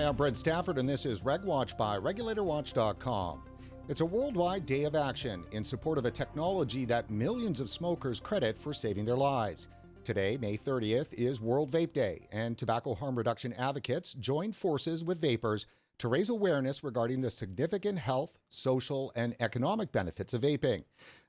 Hi, I'm Brent Stafford, and this is RegWatch by regulatorwatch.com. It's a worldwide day of action in support of a technology that millions of smokers credit for saving their lives. Today, May 30th, is World Vape Day, and tobacco harm reduction advocates joined forces with vapers to raise awareness regarding the significant health, social, and economic benefits of vaping.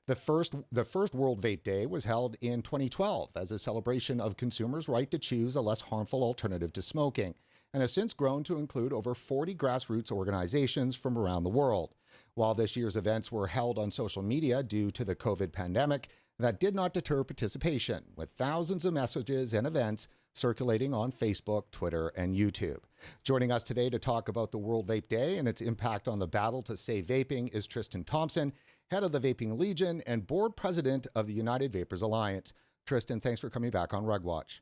The first World Vape Day was held in 2012 as a celebration of consumers' right to choose a less harmful alternative to smoking, and has since grown to include over 40 grassroots organizations from around the world. While this year's events were held on social media due to the COVID pandemic, that did not deter participation, with thousands of messages and events circulating on Facebook, Twitter, and YouTube. Joining us today to talk about the World Vape Day and its impact on the battle to save vaping is Tristan Thompson, head of the Vaping Legion and board president of the United Vapers Alliance. Tristan, thanks for coming back on RegWatch.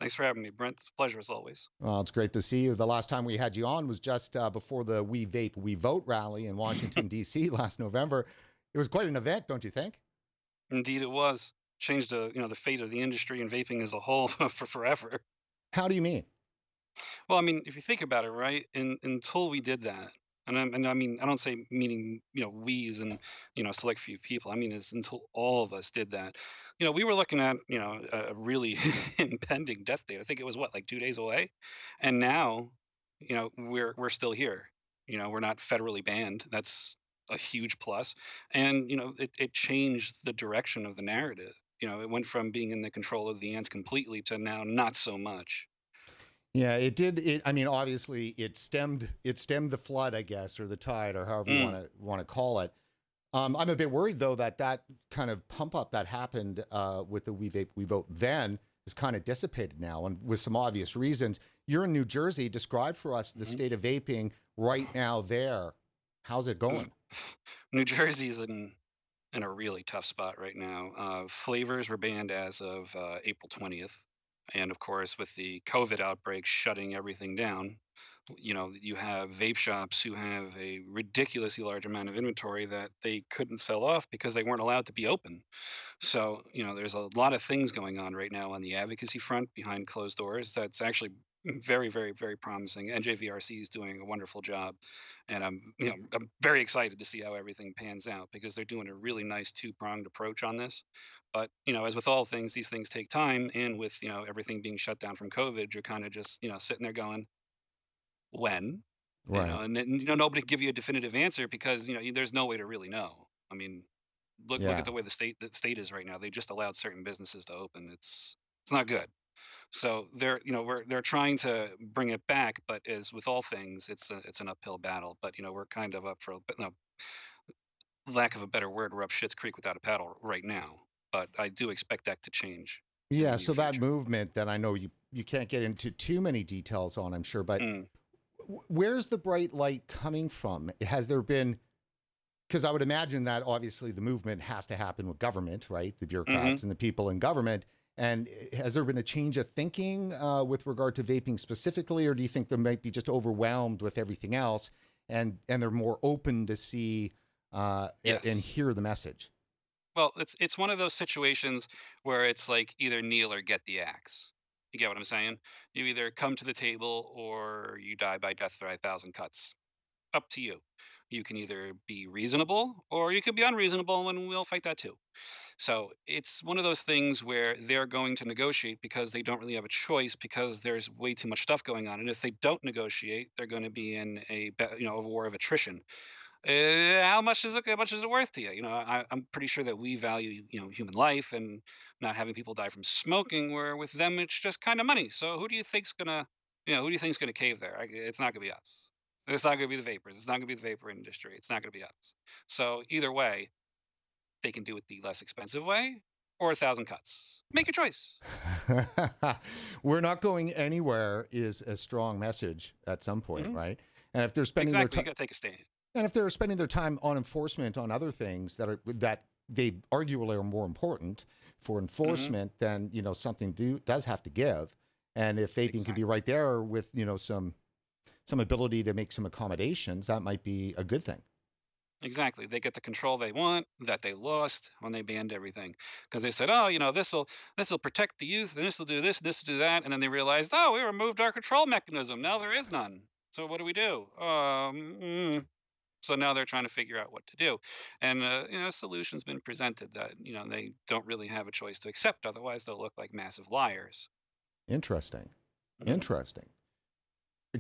Thanks for having me, Brent. It's a pleasure as always. Well, it's great to see you. The last time we had you on was just before the We Vape, We Vote rally in Washington, D.C. last November. It was quite an event, don't you think? Indeed, it was. Changed the fate of the industry and vaping as a whole for forever. How do you mean? Well, I mean, if you think about it, right, until we did that, I mean, I don't say meaning, we's and, select few people. I mean, is until all of us did that. We were looking at, a really impending death date. I think it was like 2 days away. And now, we're still here. We're not federally banned. That's a huge plus. And, it changed the direction of the narrative. It went from being in the control of the ants completely to now not so much. Yeah, it did. I mean, obviously, it stemmed the flood, I guess, or the tide, or however you want to call it. I'm a bit worried, though, that kind of pump up that happened with the We Vape, We Vote then is kind of dissipated now, and with some obvious reasons. You're in New Jersey. Describe for us the state of vaping right now there. How's it going? New Jersey's in a really tough spot right now. Flavors were banned as of April 20th. And of course, with the COVID outbreak shutting everything down, you have vape shops who have a ridiculously large amount of inventory that they couldn't sell off because they weren't allowed to be open. So, there's a lot of things going on right now on the advocacy front behind closed doors that's actually very, very, very promising. NJVRC is doing a wonderful job, and I'm very excited to see how everything pans out because they're doing a really nice two-pronged approach on this. But as with all things, these things take time, and with everything being shut down from COVID, you're kind of just sitting there going, when? Right. And then, nobody can give you a definitive answer because there's no way to really know. I mean, look at the way the state is right now. They just allowed certain businesses to open. It's not good. So they're trying to bring it back, but as with all things, it's an uphill battle. But we're kind of up for lack of a better word, we're up Schitt's Creek without a paddle right now. But I do expect that to change. Yeah. So that movement that I know you can't get into too many details on, I'm sure, but where's the bright light coming from? Has there been? Because I would imagine that obviously the movement has to happen with government, right? The bureaucrats and the people in government. And has there been a change of thinking with regard to vaping specifically, or do you think they might be just overwhelmed with everything else, and they're more open to see and hear the message? Well, it's one of those situations where it's like either kneel or get the axe. You get what I'm saying? You either come to the table or you die by death by 1,000 cuts. Up to you. You can either be reasonable or you could be unreasonable, and we'll fight that too. So it's one of those things where they're going to negotiate because they don't really have a choice because there's way too much stuff going on. And if they don't negotiate, they're going to be in a war of attrition. How much is it worth to you? I'm pretty sure that we value human life and not having people die from smoking. Where with them, it's just kind of money. So who do you think's gonna cave there? It's not gonna be us. It's not gonna be the vapors. It's not gonna be the vapor industry. It's not gonna be us. So either way, they can do it the less expensive way or 1,000 cuts. Make your choice. We're not going anywhere is a strong message at some point, right? And if they're spending you got to take a stand. And if they're spending their time on enforcement on other things that they arguably are more important for enforcement, then something does have to give. And if vaping can be right there with some ability to make some accommodations, that might be a good thing. Exactly. They get the control they want that they lost when they banned everything because they said, oh, this will protect the youth and this will do this and this will do that. And then they realized, oh, we removed our control mechanism. Now there is none. So what do we do? So now they're trying to figure out what to do, and a solution's been presented that they don't really have a choice to accept. Otherwise, they'll look like massive liars. Interesting. Mhm. Interesting.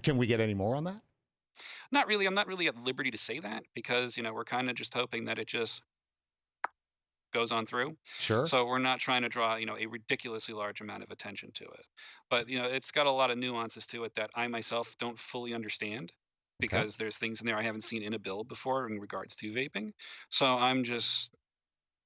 Can we get any more on that? Not really. I'm not really at liberty to say that because we're kind of just hoping that it just goes on through. Sure. So we're not trying to draw, a ridiculously large amount of attention to it. But, it's got a lot of nuances to it that I myself don't fully understand Okay. because there's things in there I haven't seen in a bill before in regards to vaping. So I'm just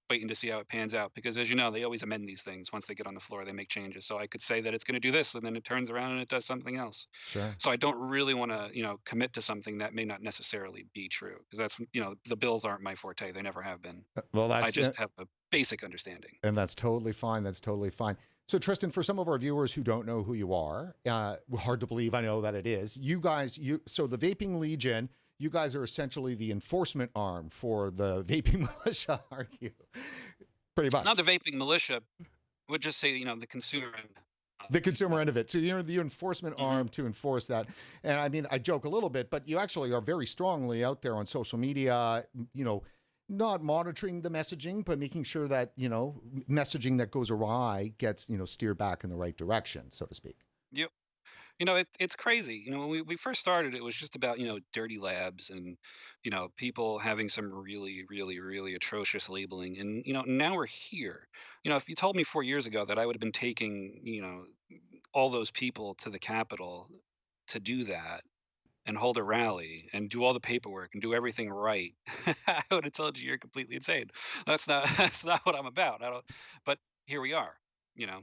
waiting to see how it pans out because as you know, they always amend these things once they get on the floor, they make changes. So I could say that it's going to do this and then it turns around and it does something else. Sure. So I don't really want to, commit to something that may not necessarily be true because that's, the bills aren't my forte. They never have been. Well, I that's just have a basic understanding. and that's totally fine. That's totally fine. So, Tristan, for some of our viewers who don't know who you are, hard to believe. I know that it is. You guys, so the Vaping Legion. You guys are essentially the enforcement arm for the vaping militia, aren't you? Pretty Not much. the vaping militia. Would just say, the consumer end of The things. consumer end of it. So you're the enforcement Mhm. arm to enforce that. And I mean, I joke a little bit, but you actually are very strongly out there on social media, you know, not monitoring the messaging, but making sure that, messaging that goes awry gets, steered back in the right direction, so to speak. Yep. It's crazy. When we first started, it was just about, dirty labs and, people having some really, really, really atrocious labeling. And, now we're here. If you told me 4 years ago that I would have been taking, all those people to the Capitol to do that and hold a rally and do all the paperwork and do everything right, I would have told you you're completely insane. That's not that's not what I'm about. I don't. But here we are. You know,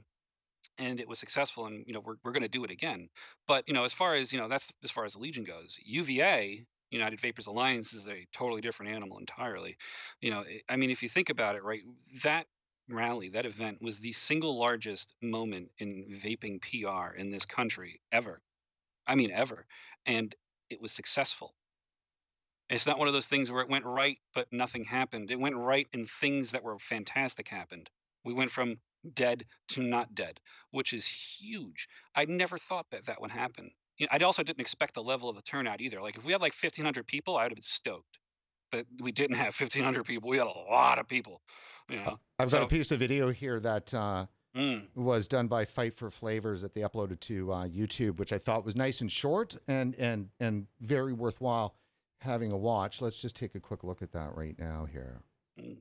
and it was successful, and we're going to do it again. But as far as that's as far as the Legion goes. UVA, United Vapers Alliance, is a totally different animal entirely. I mean, if you think about it, right, that rally, that event was the single largest moment in vaping PR in this country ever. I mean, ever. And it was successful. It's not one of those things where it went right, but nothing happened. It went right and things that were fantastic happened. We went from dead to not dead, which is huge. I never thought that that would happen. I also didn't expect the level of the turnout either. Like if we had like 1,500 people, I would have been stoked. But we didn't have 1,500 people. We had a lot of people, you know. I've got a So, piece of video here that mm, was done by Fight for Flavors that they uploaded to YouTube, which I thought was nice and short and very worthwhile having a watch. Let's just take a quick look at that right now here. mm.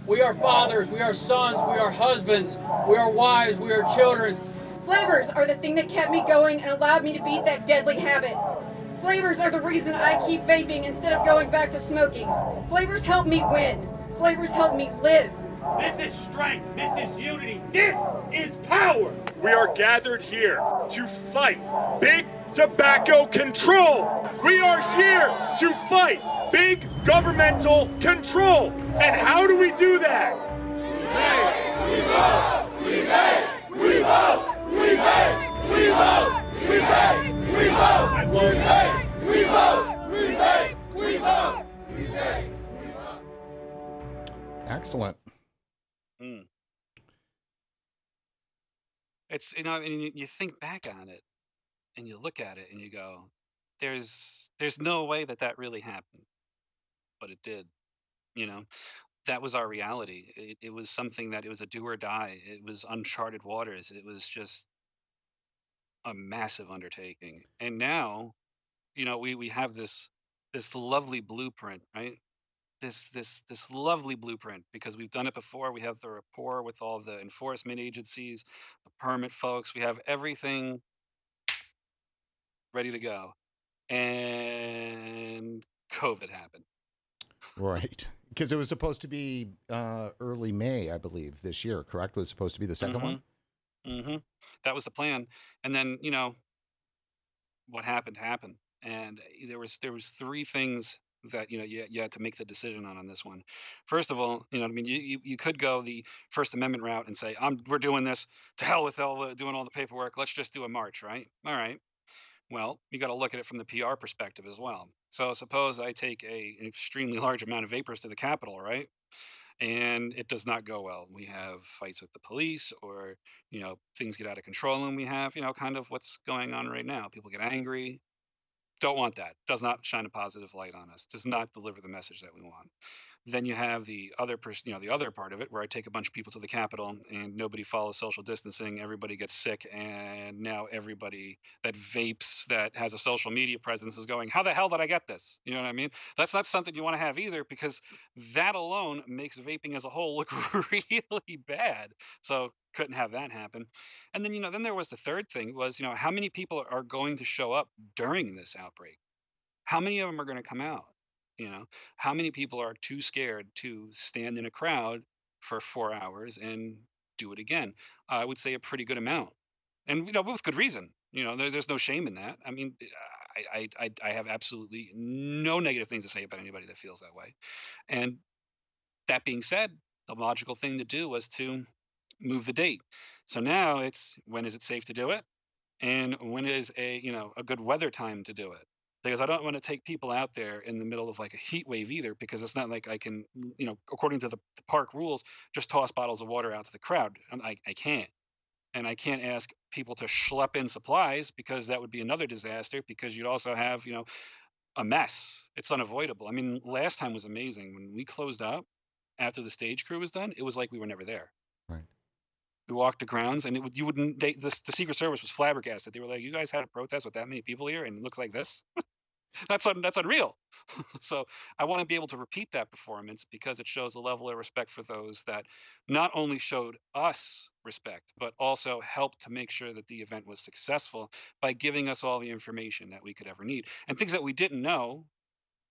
We are fathers, we are sons, we are husbands, we are wives, we are children. Flavors are the thing that kept me going and allowed me to beat that deadly habit. Flavors are the reason I keep vaping instead of going back to smoking. Flavors help me win. Flavors help me live. This is strength. This is unity. This is power. We are gathered here to fight big tobacco control. We are here to fight big governmental control. And how do we do that? We vote. We vote. We vote. We vote. We vote. We vote. We vote. I love that. We vote. We vote. We vote. We vote. Excellent. Mm. It's and you think back on it and you look at it and you go, there's no way that that really happened, but it did. You know, that was our reality. It was something that it was a do or die. It was uncharted waters. It was just a massive undertaking. And now, we have this lovely blueprint, right? This lovely blueprint because we've done it before. We have the rapport with all the enforcement agencies, the permit folks. We have everything ready to go. And COVID happened. Right. Because it was supposed to be early May, I believe, this year, correct? Was supposed to be the second one? Mhm. Mhm. That was the plan. And then, what happened happened. And there was three things that you had to make the decision on this one. First of all, I mean, you could go the First Amendment route and say, we're doing this, to hell with all doing all the paperwork. Let's just do a march, right? All right. Well, you got to look at it from the PR perspective as well. So suppose I take an extremely large amount of vapors to the Capitol, right? and it does not go well. We have fights with the police, or things get out of control, and we have kind of what's going on right now. People get angry. Don't want that. Does not shine a positive light on us. Does not deliver the message that we want. Then you have the other person, the other part of it, where I take a bunch of people to the Capitol and nobody follows social distancing. Everybody gets sick, and now everybody that vapes, that has a social media presence, is going, "How the hell did I get this?" You know what I mean? That's not something you want to have either, because that alone makes vaping as a whole look really bad. So couldn't have that happen. And then then there was the third thing was how many people are going to show up during this outbreak? How many of them are going to come out? You know, how many people are too scared to stand in a crowd for 4 hours and do it again? I would say a pretty good amount, and with good reason. There's no shame in that. I mean, I have absolutely no negative things to say about anybody that feels that way. And that being said, the logical thing to do was to move the date. So now it's, when is it safe to do it? And when is a good weather time to do it? Because I don't want to take people out there in the middle of like a heat wave either, because it's not like I can, according to the park rules, just toss bottles of water out to the crowd. I can't. And I can't ask people to schlep in supplies, because that would be another disaster, because you'd also have a mess. It's unavoidable. I mean, last time was amazing. When we closed up after the stage crew was done, it was like we were never there. Right. We walked the grounds, and you wouldn't. The Secret Service was flabbergasted. They were like, "You guys had a protest with that many people here, and it looks like this? That's unreal." So I want to be able to repeat that performance, because it shows a level of respect for those that not only showed us respect, but also helped to make sure that the event was successful by giving us all the information that we could ever need, and things that we didn't know.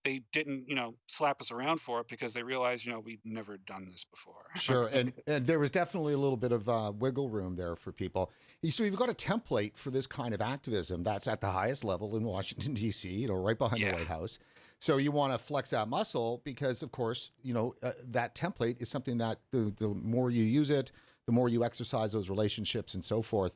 They didn't, slap us around for it, because they realized, we'd never done this before. Sure, and there was definitely a little bit of wiggle room there for people. So you've got a template for this kind of activism that's at the highest level in Washington, D.C., right behind the White House. So you want to flex that muscle, because, of course, that template is something that the more you use it, the more you exercise those relationships and so forth,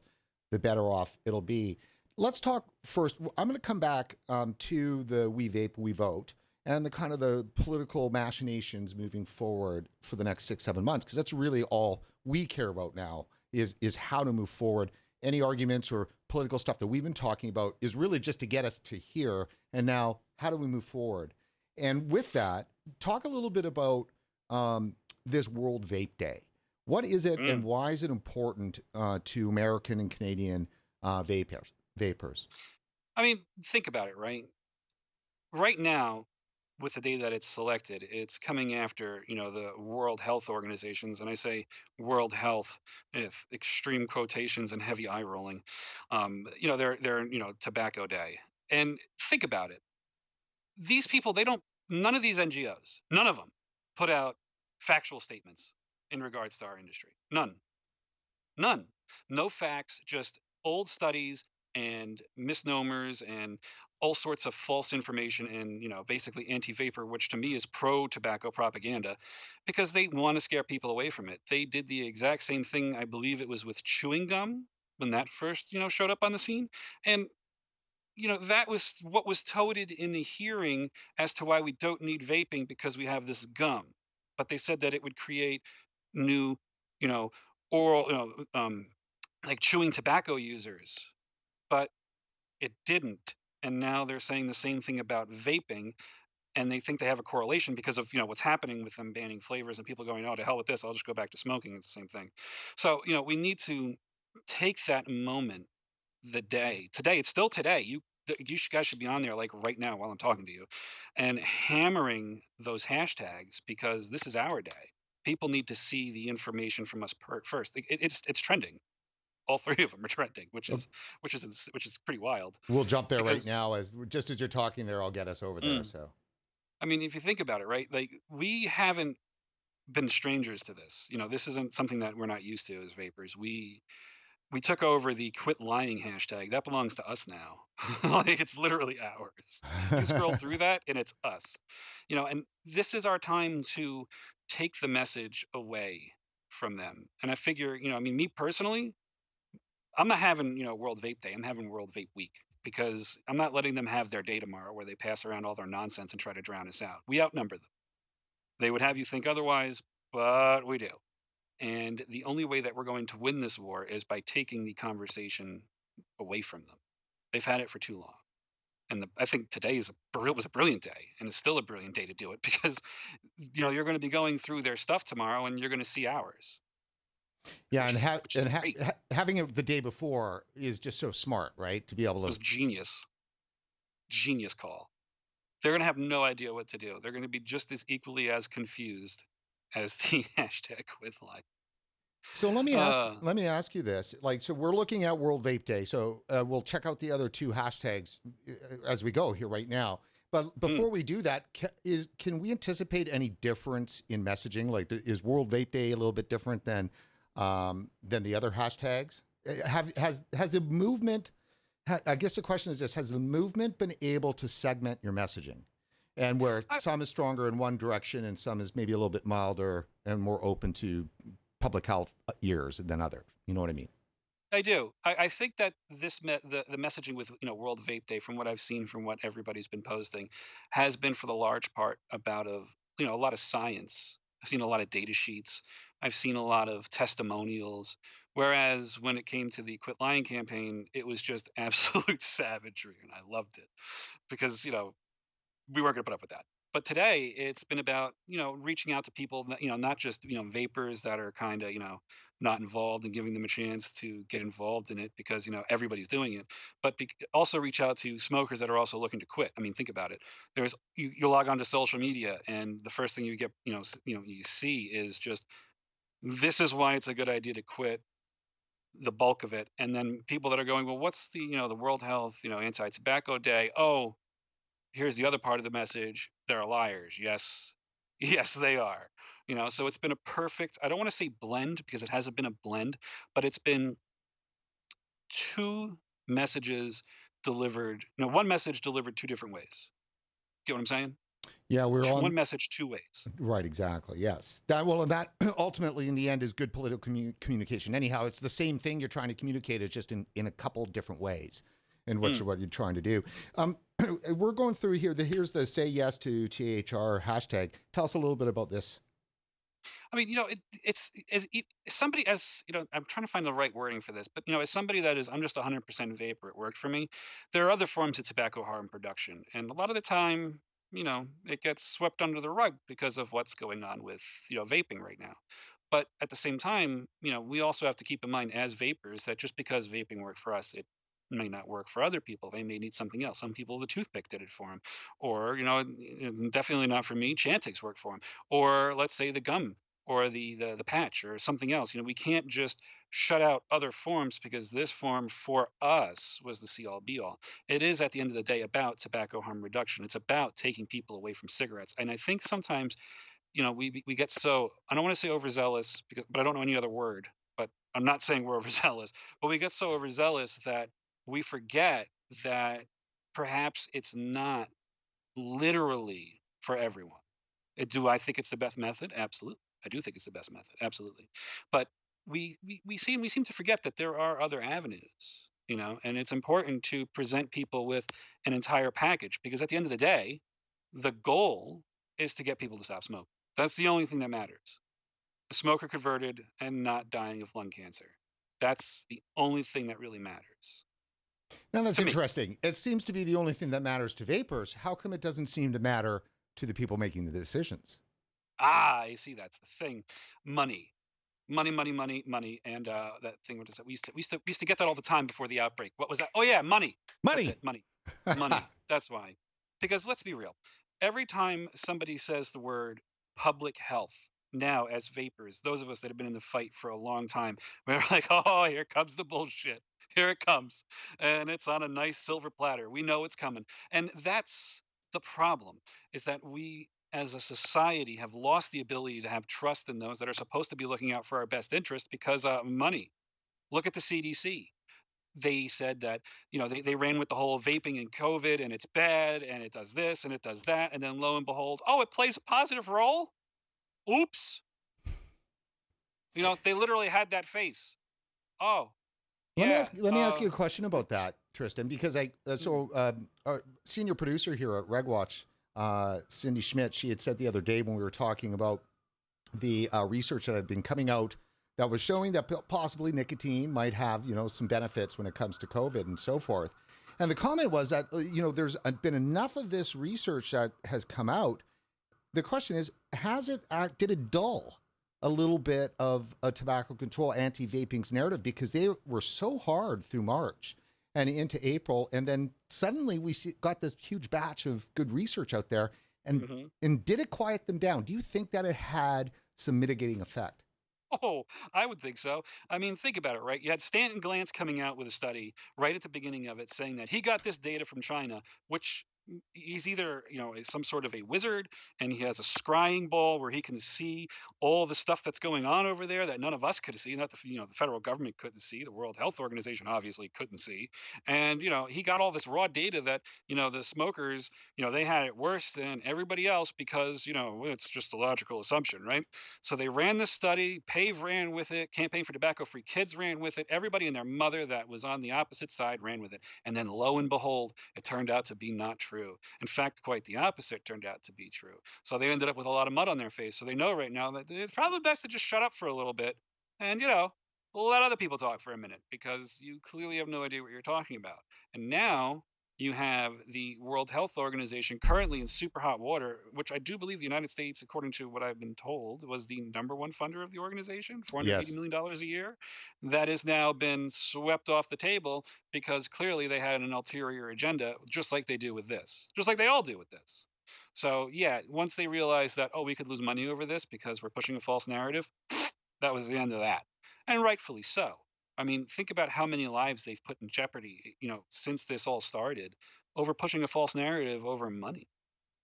the better off it'll be. Let's talk first. I'm going to come back to the We Vape, We Vote, and the kind of the political machinations moving forward for the next 6-7 months, because that's really all we care about now is how to move forward. Any arguments or political stuff that we've been talking about is really just to get us to here. And now, how do we move forward? And with that, talk a little bit about this World Vape Day. What is it, and why is it important to American and Canadian vapers? I mean, think about it, right? Right now, with the day that it's selected, it's coming after, the World Health Organizations, and I say World Health with extreme quotations and heavy eye rolling. They're Tobacco Day. And think about it. These people, none of these NGOs, none of them put out factual statements in regards to our industry. None. No facts, just old studies and misnomers and all sorts of false information, and basically anti-vapor, which to me is pro-tobacco propaganda, because they want to scare people away from it. They did the exact same thing, I believe it was with chewing gum, when that first showed up on the scene. And that was what was touted in the hearing as to why we don't need vaping, because we have this gum. But they said that it would create new oral like chewing tobacco users, but it didn't. And now they're saying the same thing about vaping, and they think they have a correlation because of what's happening with them banning flavors and people going, "Oh, to hell with this, I'll just go back to smoking." It's the same thing. So we need to take that moment, the day today. It's still today. You guys should be on there like right now while I'm talking to you, and hammering those hashtags, because this is our day. People need to see the information from us first. It's trending. All three of them are trending, which is pretty wild. We'll jump there right now, as you're talking there. I'll get us over there. So, I mean, if you think about it, right? Like, we haven't been strangers to this. This isn't something that we're not used to as vapors. We took over the quit lying hashtag. That belongs to us now. Like, it's literally ours. You scroll through that and it's us. And this is our time to take the message away from them. And I figure, I mean, me personally, I'm not having, World Vape Day. I'm having World Vape Week, because I'm not letting them have their day tomorrow where they pass around all their nonsense and try to drown us out. We outnumber them. They would have you think otherwise, but we do. And the only way that we're going to win this war is by taking the conversation away from them. They've had it for too long. And I think today was a brilliant day, and it's still a brilliant day to do it because you're going to be going through their stuff tomorrow, and you're going to see ours. Yeah, which is great. Having it the day before is just so smart, right? To be able to. It was genius call. They're going to have no idea what to do. They're going to be just as equally as confused as the hashtag quit line. So let me ask you this. Like, so we're looking at World Vape Day. So we'll check out the other two hashtags as we go here right now. But before we do that, can we anticipate any difference in messaging? Like, is World Vape Day a little bit different than the other hashtags? Has the movement? I guess the question is this: has the movement been able to segment your messaging, and where some is stronger in one direction and some is maybe a little bit milder and more open to public health ears than others? You know what I mean? I do. I think that the messaging with World Vape Day, from what I've seen, from what everybody's been posting, has been for the large part about a lot of science. I've seen a lot of data sheets. I've seen a lot of testimonials. Whereas when it came to the Quit Lying campaign, it was just absolute savagery, and I loved it because we weren't going to put up with that. But today it's been about reaching out to people that, not just vapors that are kind of not involved and giving them a chance to get involved in it because everybody's doing it, but also reach out to smokers that are also looking to quit. I mean, think about it. There's you log on to social media and the first thing you get you see is just, this is why it's a good idea to quit, the bulk of it. And then people that are going, well, what's the World Health anti-tobacco day? Oh, here's the other part of the message. They're liars. Yes, they are. So it's been a perfect, I don't want to say blend because it hasn't been a blend, but it's been two messages delivered, one message delivered two different ways. Get what I'm saying? Yeah, we're on one message two ways. Right, exactly. Yes. And that ultimately in the end is good political communication. Anyhow, it's the same thing you're trying to communicate. It's just in a couple different ways in what you're trying to do. We're going through here. Here's the Say Yes to THR hashtag. Tell us a little bit about this. I mean, it's somebody, as I'm trying to find the right wording for this, but as somebody that is, I'm just 100% vapor. It worked for me. There are other forms of tobacco harm production, and a lot of the time, it gets swept under the rug because of what's going on with vaping right now. But at the same time, we also have to keep in mind as vapors that just because vaping worked for us, it may not work for other people. They may need something else. Some people, the toothpick did it for them, or definitely not for me, Chantix worked for them, or let's say the gum or the patch or something else. We can't just shut out other forms because this form for us was the see all be all. It is at the end of the day about tobacco harm reduction. It's about taking people away from cigarettes. And I think sometimes we get so, I don't want to say overzealous but I don't know any other word, but I'm not saying we're overzealous, but we get so overzealous that we forget that perhaps it's not literally for everyone. Do I think it's the best method? Absolutely. I do think it's the best method. Absolutely. But we seem to forget that there are other avenues, and it's important to present people with an entire package because at the end of the day, the goal is to get people to stop smoking. That's the only thing that matters. A smoker converted and not dying of lung cancer. That's the only thing that really matters. Now that's interesting. It seems to be the only thing that matters to vapors. How come it doesn't seem to matter to the people making the decisions? I see. That's the thing. Money. And that thing. What is that? We used to get that all the time before the outbreak. What was that? Oh yeah, money. That's it, money. That's why. Because let's be real. Every time somebody says the word public health, now as vapors, those of us that have been in the fight for a long time, we're like, oh, here comes the bullshit. Here it comes. And it's on a nice silver platter. We know it's coming. And that's the problem, is that we as a society have lost the ability to have trust in those that are supposed to be looking out for our best interest because money. Look at the CDC. They said that, they ran with the whole vaping and COVID and it's bad and it does this and it does that. And then lo and behold, oh, it plays a positive role. Oops. They literally had that face. Oh, Let me ask you a question about that, Tristan, because our senior producer here at RegWatch, Cindy Schmidt, she had said the other day when we were talking about the research that had been coming out that was showing that possibly nicotine might have, some benefits when it comes to COVID and so forth. And the comment was that, there's been enough of this research that has come out. The question is, did it dull a little bit of a tobacco control anti-vaping's narrative, because they were so hard through March and into April, and then suddenly got this huge batch of good research out there, and did it quiet them down? Do you think that it had some mitigating effect? Oh, I would think so. I mean, think about it, right? You had Stanton Glantz coming out with a study right at the beginning of it saying that he got this data from China, which he's either, some sort of a wizard, and he has a scrying ball where he can see all the stuff that's going on over there that none of us could see, not the federal government couldn't see, the World Health Organization obviously couldn't see. And, he got all this raw data that, the smokers, they had it worse than everybody else because, it's just a logical assumption, right? So they ran this study, PAVE ran with it, Campaign for Tobacco-Free Kids ran with it, everybody and their mother that was on the opposite side ran with it. And then lo and behold, it turned out to be not true. In fact, quite the opposite turned out to be true. So they ended up with a lot of mud on their face. So they know right now that it's probably best to just shut up for a little bit and, let other people talk for a minute, because you clearly have no idea what you're talking about. And now you have the World Health Organization currently in super hot water, which I do believe the United States, according to what I've been told, was the #1 funder of the organization, $480 million a year. That has now been swept off the table because clearly they had an ulterior agenda, just like they do with this, just like they all do with this. So yeah, once they realized that, we could lose money over this because we're pushing a false narrative, that was the end of that. And rightfully so. I mean, think about how many lives they've put in jeopardy, since this all started over pushing a false narrative over money.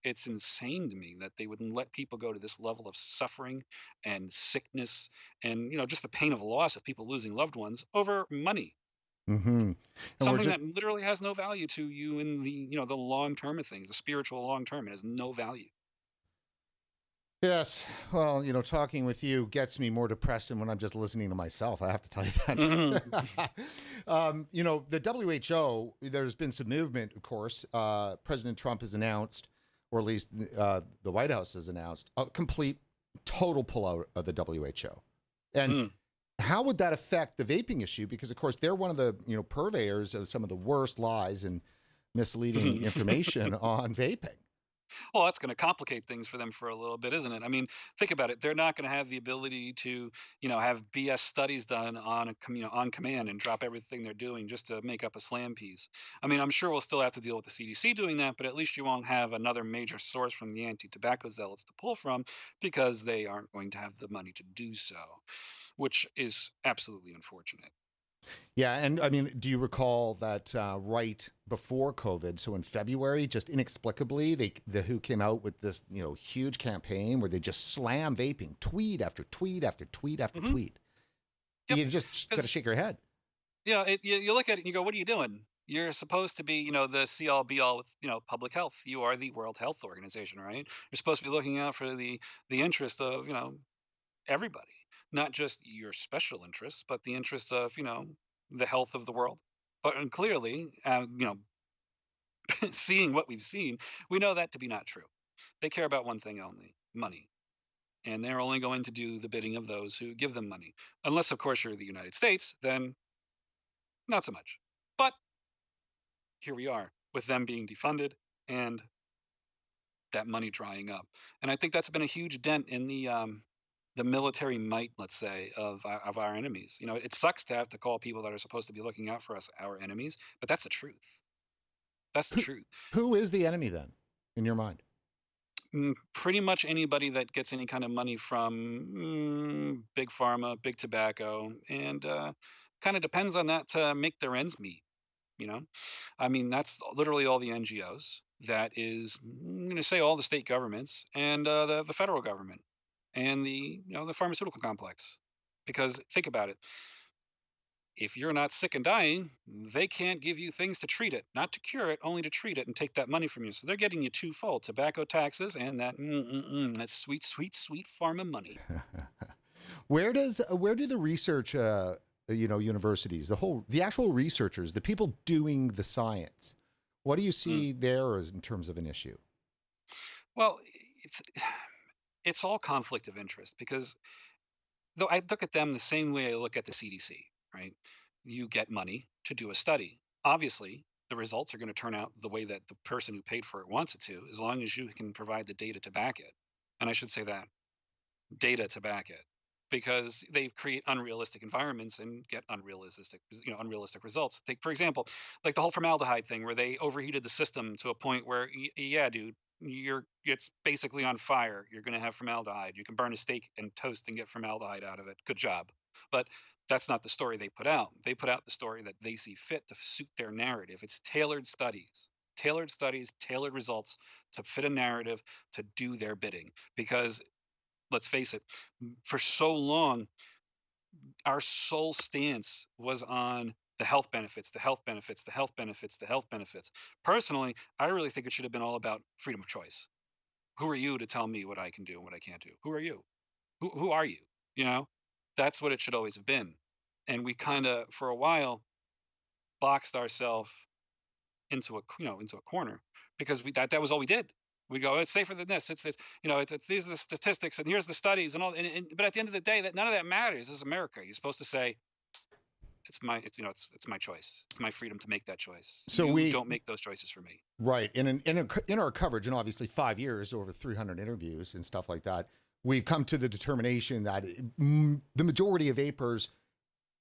It's insane to me that they wouldn't let people go to this level of suffering and sickness and, just the pain of loss of people losing loved ones over money. And Something that literally has no value to you in the long term of things, the spiritual long term. It has no value. Yes. Well, talking with you gets me more depressed than when I'm just listening to myself. I have to tell you that. The WHO, there's been some movement, of course. President Trump has announced, or at least the White House has announced, a complete, total pullout of the WHO. And how would that affect the vaping issue? Because, of course, they're one of the, purveyors of some of the worst lies and misleading information on vaping. Well, that's going to complicate things for them for a little bit, isn't it? I mean, think about it. They're not going to have the ability to, have BS studies done on on command and drop everything they're doing just to make up a slam piece. I mean, I'm sure we'll still have to deal with the CDC doing that, but at least you won't have another major source from the anti-tobacco zealots to pull from, because they aren't going to have the money to do so, which is absolutely unfortunate. Yeah, and I mean, do you recall that right before COVID, so in February, just inexplicably, the WHO came out with this, huge campaign where they just slam vaping, tweet after tweet after tweet after tweet. Yep. You just got to shake your head. You look at it and you go, what are you doing? You're supposed to be, the see all be all with, public health. You are the World Health Organization, right? You're supposed to be looking out for the interest of, everybody, not just your special interests, but the interest of, the health of the world. But clearly, seeing what we've seen, we know that to be not true. They care about one thing only: money. And they're only going to do the bidding of those who give them money. Unless, of course, you're the United States, then not so much. But here we are with them being defunded and that money drying up. And I think that's been a huge dent in the military might, let's say, of our enemies. It sucks to have to call people that are supposed to be looking out for us our enemies, but that's the truth. That's the truth. Who is the enemy then, in your mind? Pretty much anybody that gets any kind of money from big pharma, big tobacco, and kind of depends on that to make their ends meet. I mean, that's literally all the NGOs. That is, I'm going to say, all the state governments and the federal government and the pharmaceutical complex. Because think about it. If you're not sick and dying, they can't give you things to treat it, not to cure it, only to treat it and take that money from you. So they're getting you twofold: tobacco taxes and that sweet, sweet, sweet pharma money. Where do the research, universities, the actual researchers, the people doing the science, what do you see there as in terms of an issue? Well, it's all conflict of interest, because though I look at them the same way I look at the CDC, right? You get money to do a study. Obviously, the results are going to turn out the way that the person who paid for it wants it to, as long as you can provide the data to back it. And I should say that data to back it, because they create unrealistic environments and get unrealistic results. Take, for example, like the whole formaldehyde thing, where they overheated the system to a point where, yeah, dude, it's basically on fire. You're going to have formaldehyde. You can burn a steak and toast and get formaldehyde out of it. Good job. But that's not the story they put out. They put out the story that they see fit to suit their narrative. It's tailored studies, tailored results to fit a narrative, to do their bidding. Because let's face it, for so long, our sole stance was on the health benefits, the health benefits, the health benefits, the health benefits. Personally, I really think it should have been all about freedom of choice. Who are you to tell me what I can do and what I can't do? Who are you? Who are you? You know, that's what it should always have been. And we kind of, for a while, boxed ourselves into a corner, because that was all we did. We go, it's safer than this. It's these are the statistics, and here's the studies, and all. But at the end of the day, none of that matters. This is America. You're supposed to say, it's my choice. It's my freedom to make that choice. So we don't make those choices for me. Right. And in our coverage, and obviously 5 years, over 300 interviews and stuff like that, we've come to the determination that the majority of vapers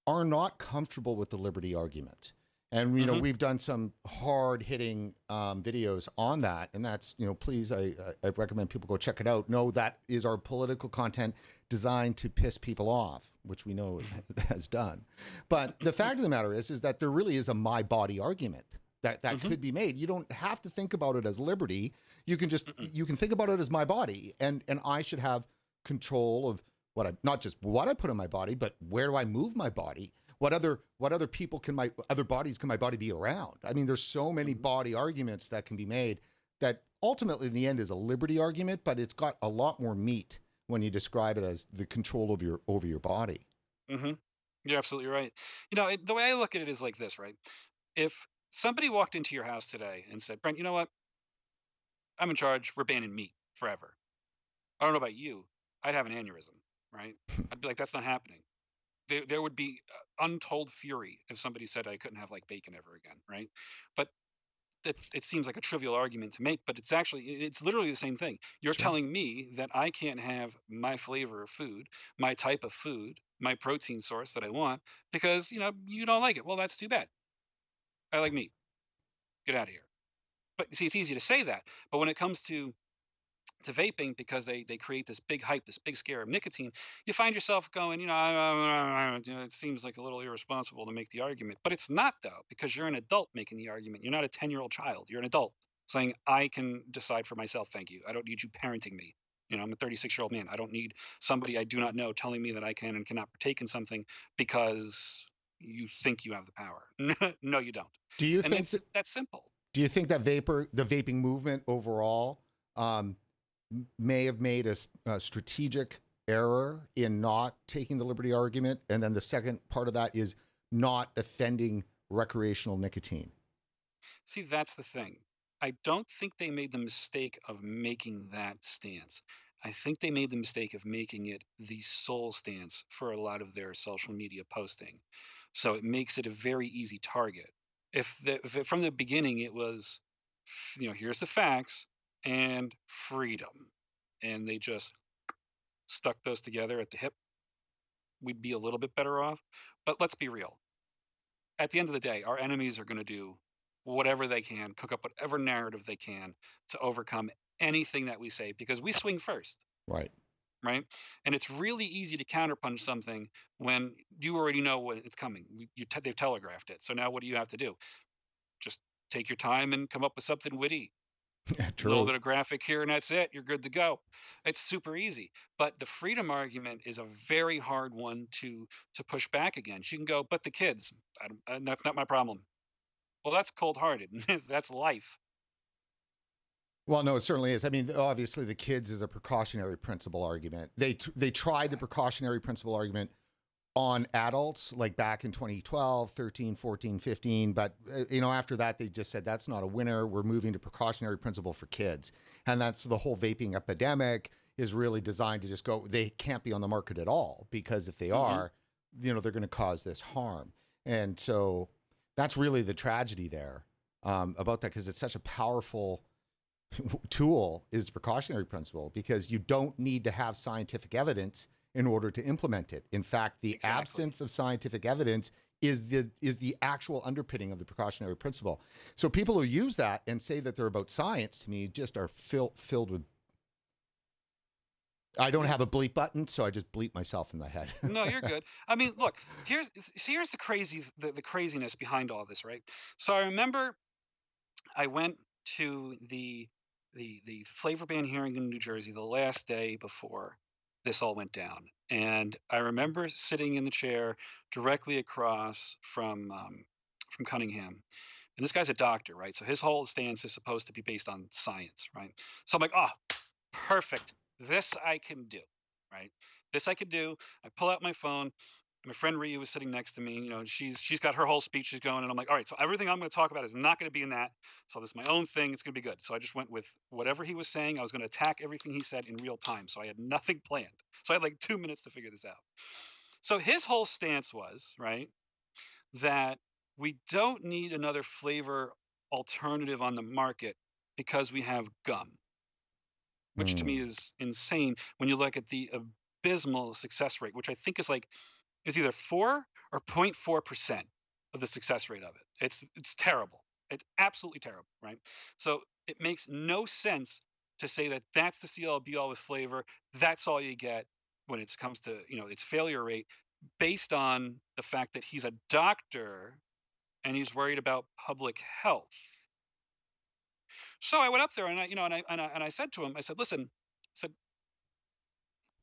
are not comfortable with the liberty argument. And, we've done some hard hitting videos on that. And that's, please, I recommend people go check it out. No, that is our political content designed to piss people off, which we know it has done. But the fact of the matter is that there really is a my body argument that could be made. You don't have to think about it as liberty. You can just, you can think about it as my body, and I should have control of not just what I put in my body, but where do I move my body? What other bodies can my body be around? I mean, there's so many body arguments that can be made that ultimately in the end is a liberty argument, but it's got a lot more meat when you describe it as the control of over your body. Mm-hmm. You're absolutely right. The way I look at it is like this, right? If somebody walked into your house today and said, Brent, you know what? I'm in charge. We're banning meat forever. I don't know about you. I'd have an aneurysm, right? I'd be like, that's not happening. There would be untold fury if somebody said I couldn't have like bacon ever again, right? But it seems like a trivial argument to make, but it's literally the same thing. You're telling me that I can't have my flavor of food, my type of food, my protein source that I want, because you don't like it. Well, that's too bad. I like meat. Get out of here. But see, it's easy to say that, but when it comes to vaping, because they create this big hype, this big scare of nicotine, you find yourself going, it seems like a little irresponsible to make the argument. But it's not, though, because you're an adult making the argument. You're not a 10-year-old child. You're an adult saying, I can decide for myself, thank you. I don't need you parenting me. I'm a 36-year-old man. I don't need somebody I do not know telling me that I can and cannot partake in something because you think you have the power. No, you don't. Do you think that's simple? Do you think that the vaping movement overall may have made a strategic error in not taking the liberty argument? And then the second part of that is not offending recreational nicotine. See, that's the thing. I don't think they made the mistake of making that stance. I think they made the mistake of making it the sole stance for a lot of their social media posting. So it makes it a very easy target. If from the beginning it was, here's the facts and freedom, and they just stuck those together at the hip, we'd be a little bit better off. But let's be real. At the end of the day, our enemies are going to do whatever they can, cook up whatever narrative they can to overcome anything that we say, because we swing first. Right. And it's really easy to counterpunch something when you already know when it's coming. They've telegraphed it. So now what do you have to do? Just take your time and come up with something witty. A little bit of graphic here, and that's it. You're good to go. It's super easy. But the freedom argument is a very hard one to push back against. You can go, but the kids, that's not my problem. Well, that's cold-hearted. That's life. Well, no, it certainly is. I mean, obviously, the kids is a precautionary principle argument. They tried the precautionary principle argument on adults, like back in 2012, 13, 14, 15. But, after that, they just said, that's not a winner. We're moving to precautionary principle for kids. And that's the whole vaping epidemic is really designed to just go, they can't be on the market at all, because if they are, they're going to cause this harm. And so that's really the tragedy there about that, because it's such a powerful tool, is the precautionary principle, because you don't need to have scientific evidence in order to implement it. In fact, the absence of scientific evidence is the actual underpinning of the precautionary principle. So people who use that and say that they're about science, to me, just are filled with. I don't have a bleep button, so I just bleep myself in the head. No, you're good. I mean, look, here's the craziness behind all this, right? So I remember I went to the flavor ban hearing in New Jersey the last day before this all went down, and I remember sitting in the chair directly across from Cunningham. And this guy's a doctor, right? So his whole stance is supposed to be based on science, right? So I'm like, oh, perfect. This I can do, right? This I could do. I pull out my phone. My friend Rhea was sitting next to me. You know, she's got her whole speech she's going, and I'm like, all right, so everything I'm going to talk about is not going to be in that. So this is my own thing. It's going to be good. So I just went with whatever he was saying. I was going to attack everything he said in real time. So I had nothing planned. So I had like 2 minutes to figure this out. So his whole stance was, right, that we don't need another flavor alternative on the market because we have gum, which to me is insane when you look at the abysmal success rate, which I think is either 4 or 0.4% of the success rate of it. It's terrible. It's absolutely terrible, right? So it makes no sense to say that that's the CL be all with flavor. That's all you get when it comes to, its failure rate, based on the fact that he's a doctor and he's worried about public health. So I went up there and I said to him, I said, listen,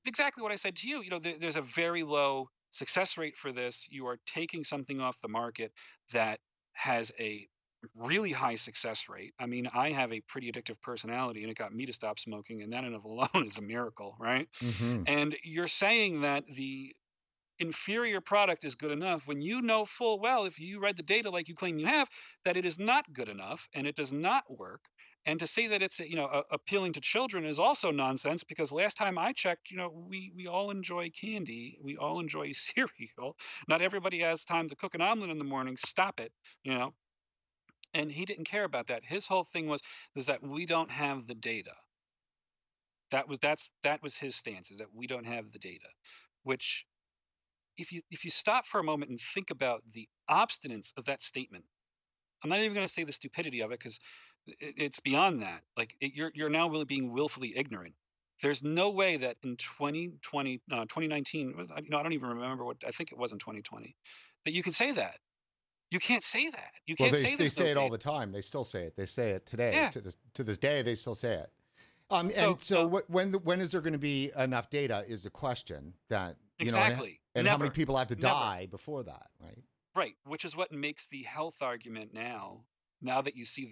exactly what I said to you. There's a very low success rate for this. You are taking something off the market that has a really high success rate. I mean, I have a pretty addictive personality, and it got me to stop smoking, and that in of alone is a miracle, right? And you're saying that the inferior product is good enough when you know full well, if you read the data like you claim you have, that it is not good enough and it does not work. And to say that it's appealing to children is also nonsense, because last time I checked, we all enjoy candy, we all enjoy cereal. Not everybody has time to cook an omelet in the morning. Stop it, And he didn't care about that. His whole thing was that we don't have the data. That was his stance, is that we don't have the data, which, if you stop for a moment and think about the obstinance of that statement, I'm not even going to say the stupidity of it, because it's beyond that. Like, you're now really being willfully ignorant. There's no way that in 2019, I don't even remember what, I think it was in 2020, that you can say that. You can't say that. You can't say that. They say it all the time. They still say it. They say it today. Yeah. To this day, they still say it. When is there going to be enough data is the question that, exactly. And Never. how many people have to die before that, right? Right, which is what makes the health argument now that you see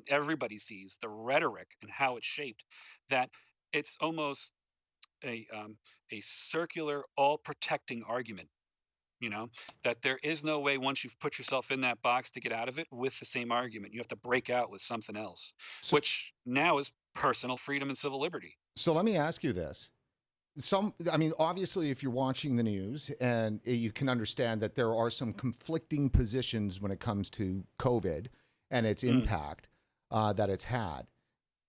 everybody sees the rhetoric and how it's shaped, that it's almost a circular, all protecting argument. That there is no way, once you've put yourself in that box, to get out of it with the same argument. You have to break out with something else, which now is personal freedom and civil liberty. So let me ask you this. Obviously, if you're watching the news, and you can understand that there are some conflicting positions when it comes to COVID and its impact that it's had.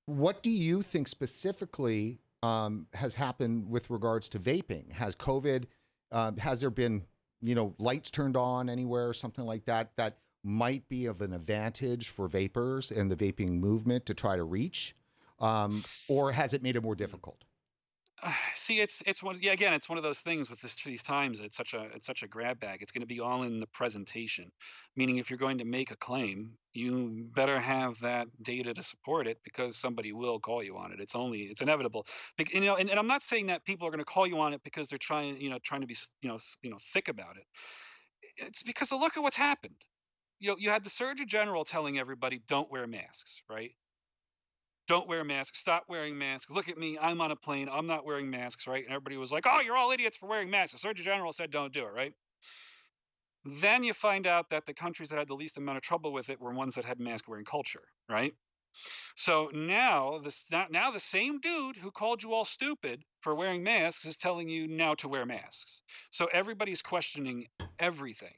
What do you think specifically has happened with regards to vaping? Has COVID, has there been, lights turned on anywhere or something like that might be of an advantage for vapors and the vaping movement to try to reach? Or has it made it more difficult? See, it's one. Yeah, again, it's one of those things with these times. It's such a grab bag. It's going to be all in the presentation. Meaning, if you're going to make a claim, you better have that data to support it, because somebody will call you on it. It's inevitable. And I'm not saying that people are going to call you on it because they're trying to be thick about it. It's because look at what's happened. You had the Surgeon General telling everybody, don't wear masks, right? Don't wear masks. Stop wearing masks. Look at me. I'm on a plane. I'm not wearing masks, right? And everybody was like, oh, you're all idiots for wearing masks. The Surgeon General said don't do it, right? Then you find out that the countries that had the least amount of trouble with it were ones that had mask-wearing culture, right? So now the same dude who called you all stupid for wearing masks is telling you now to wear masks. So everybody's questioning everything.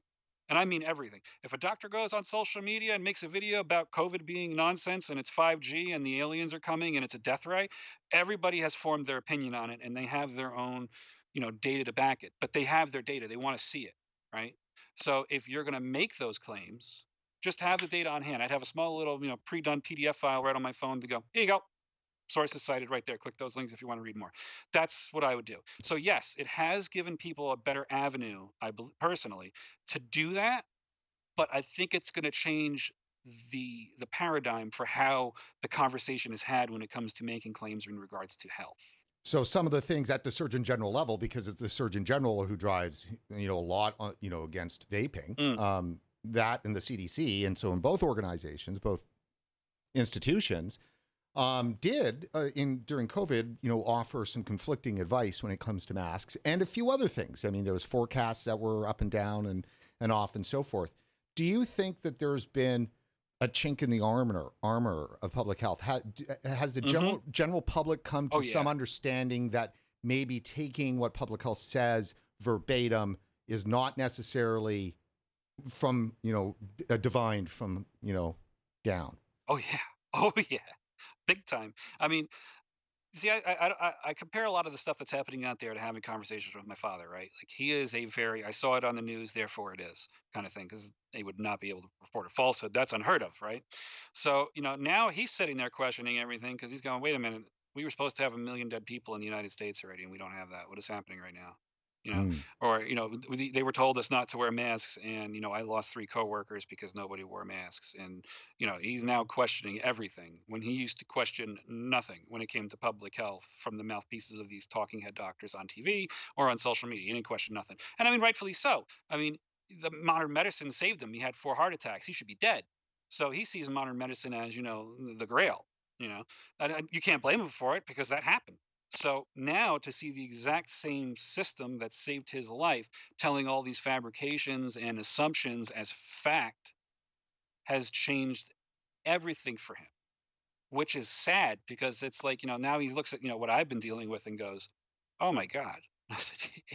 And I mean everything. If a doctor goes on social media and makes a video about COVID being nonsense and it's 5G and the aliens are coming and it's a death ray, everybody has formed their opinion on it and they have their own, data to back it. But they have their data. They want to see it, right? So if you're going to make those claims, just have the data on hand. I'd have a small little, pre-done PDF file right on my phone to go, here you go. Sources cited right there. Click those links if you want to read more. That's what I would do. So yes, it has given people a better avenue, I believe, personally, to do that. But I think it's going to change the paradigm for how the conversation is had when it comes to making claims in regards to health. So some of the things at the Surgeon General level, because it's the Surgeon General who drives, a lot, against vaping, that and the CDC. And so in both organizations, both institutions, did during COVID, offer some conflicting advice when it comes to masks and a few other things. I mean, there was forecasts that were up and down and off and so forth. Do you think that there's been a chink in the armor of public health? Has the general public come to some understanding that maybe taking what public health says verbatim is not necessarily from, divined from, down? Oh yeah. Oh yeah. Big time. I mean, see, I compare a lot of the stuff that's happening out there to having conversations with my father, right? Like he is I saw it on the news, therefore it is kind of thing, because they would not be able to report a falsehood. That's unheard of, right? So, now he's sitting there questioning everything because he's going, wait a minute, we were supposed to have 1 million dead people in the United States already, and we don't have that. What is happening right now? Or, they were told us not to wear masks and, I lost 3 coworkers because nobody wore masks. And, he's now questioning everything when he used to question nothing when it came to public health from the mouthpieces of these talking head doctors on TV or on social media. He didn't question nothing. And I mean, rightfully so. I mean, the modern medicine saved him. He had 4 heart attacks. He should be dead. So he sees modern medicine as, the grail, and you can't blame him for it because that happened. So now to see the exact same system that saved his life telling all these fabrications and assumptions as fact has changed everything for him, which is sad because it's like, now he looks at, what I've been dealing with and goes, oh my God,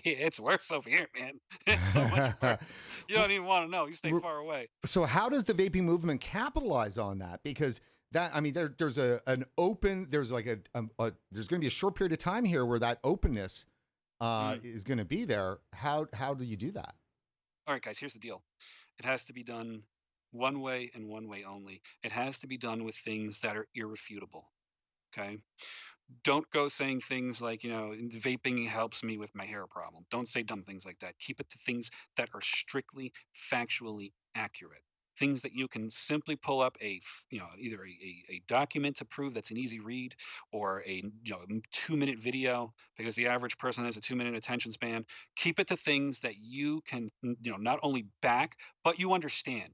it's worse over here, man. It's so much worse. You don't even want to know. You stay far away. So how does the vaping movement capitalize on that? Because that, I mean, there's going to be a short period of time here where that openness is going to be there. How do you do that? All right, guys, here's the deal. It has to be done one way and one way only. It has to be done with things that are irrefutable. Okay. Don't go saying things like, vaping helps me with my hair problem. Don't say dumb things like that. Keep it to things that are strictly factually accurate. Things that you can simply pull up either a document to prove that's an easy read or a 2-minute video, because the average person has a 2-minute attention span. Keep it to things that you can not only back, but you understand.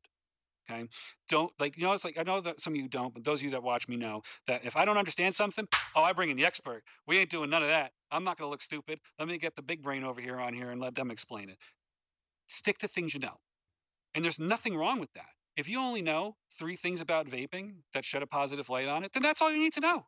Okay. Don't it's like, I know that some of you don't, but those of you that watch me know that if I don't understand something, I bring in the expert. We ain't doing none of that. I'm not going to look stupid. Let me get the big brain over here on here and let them explain it. Stick to things you know. And there's nothing wrong with that. If you only know 3 things about vaping that shed a positive light on it, then that's all you need to know.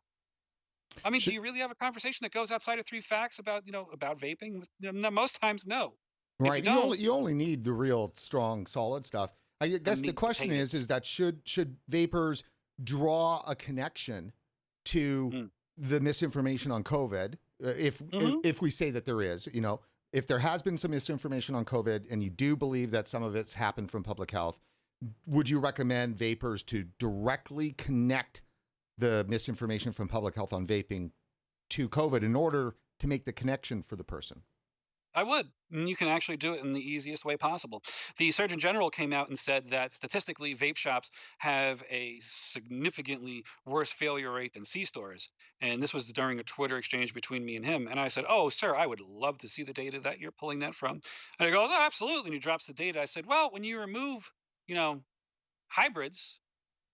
I mean, do you really have a conversation that goes outside of 3 facts about vaping? Most times, no. Right. You only need the real strong, solid stuff. I guess the question is that should vapers draw a connection to the misinformation on COVID? If we say that there is, if there has been some misinformation on COVID and you do believe that some of it's happened from public health, would you recommend vapers to directly connect the misinformation from public health on vaping to COVID in order to make the connection for the person? I would. And you can actually do it in the easiest way possible. The Surgeon General came out and said that statistically, vape shops have a significantly worse failure rate than C-stores. And this was during a Twitter exchange between me and him. And I said, oh, sir, I would love to see the data that you're pulling that from. And he goes, oh, absolutely. And he drops the data. I said, well, when you remove, hybrids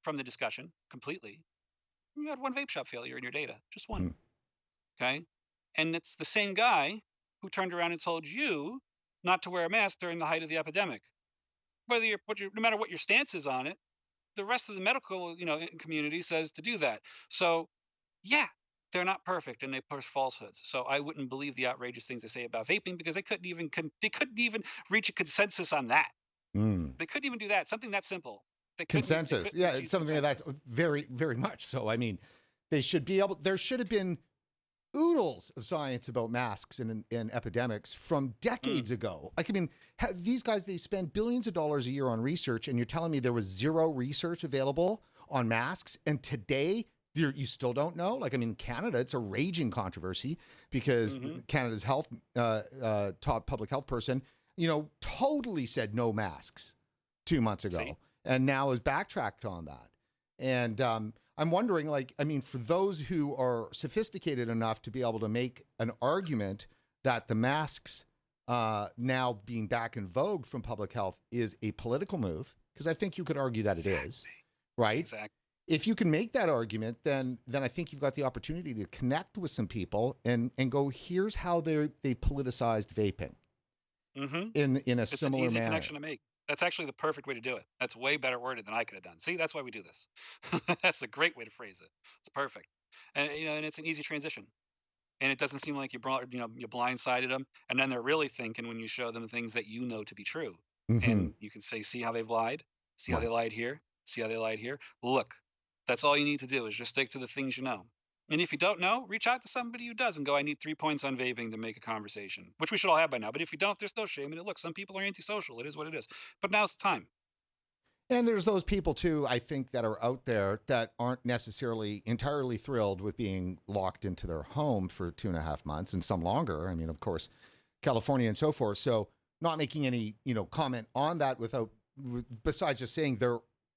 from the discussion completely, you had 1 vape shop failure in your data, just 1. Okay. And it's the same guy who turned around and told you not to wear a mask during the height of the epidemic. No matter what your stance is on it, the rest of the medical, community says to do that. So yeah, they're not perfect and they push falsehoods. So I wouldn't believe the outrageous things they say about vaping because they couldn't even reach a consensus on that. They couldn't even do that. Something that simple. Consensus. Yeah, it's something consensus. that's very, very much so. I mean, they should be able, there should have been oodles of science about masks and epidemics from decades ago. Like, I mean, these guys, they spend billions of dollars a year on research, and you're telling me there was zero research available on masks, and today you still don't know? Like, I mean, Canada, it's a raging controversy because Canada's top public health person, totally said no masks 2 months ago, and now has backtracked on that. And I'm wondering, like, I mean, for those who are sophisticated enough to be able to make an argument that the masks now being back in vogue from public health is a political move, because I think you could argue that it is, right? Exactly. If you can make that argument, then I think you've got the opportunity to connect with some people and go, here's how they politicized vaping in a similar an easy manner. Connection to make. That's actually the perfect way to do it. That's way better worded than I could have done. See, that's why we do this. That's a great way to phrase it. It's perfect, and and it's an easy transition, and it doesn't seem like you blindsided them, and then they're really thinking when you show them things that you know to be true, and you can say, see how they've lied, see how they lied here, see how they lied here. Look, that's all you need to do is just stick to the things you know. And if you don't know, reach out to somebody who does and go, I need 3 points on vaping to make a conversation, which we should all have by now. But if you don't, there's no shame in it. Look, some people are antisocial. It is what it is. But now's the time. And there's those people, too, I think, that are out there that aren't necessarily entirely thrilled with being locked into their home for 2.5 months and some longer. I mean, of course, California and so forth. So not making any, comment on that besides just saying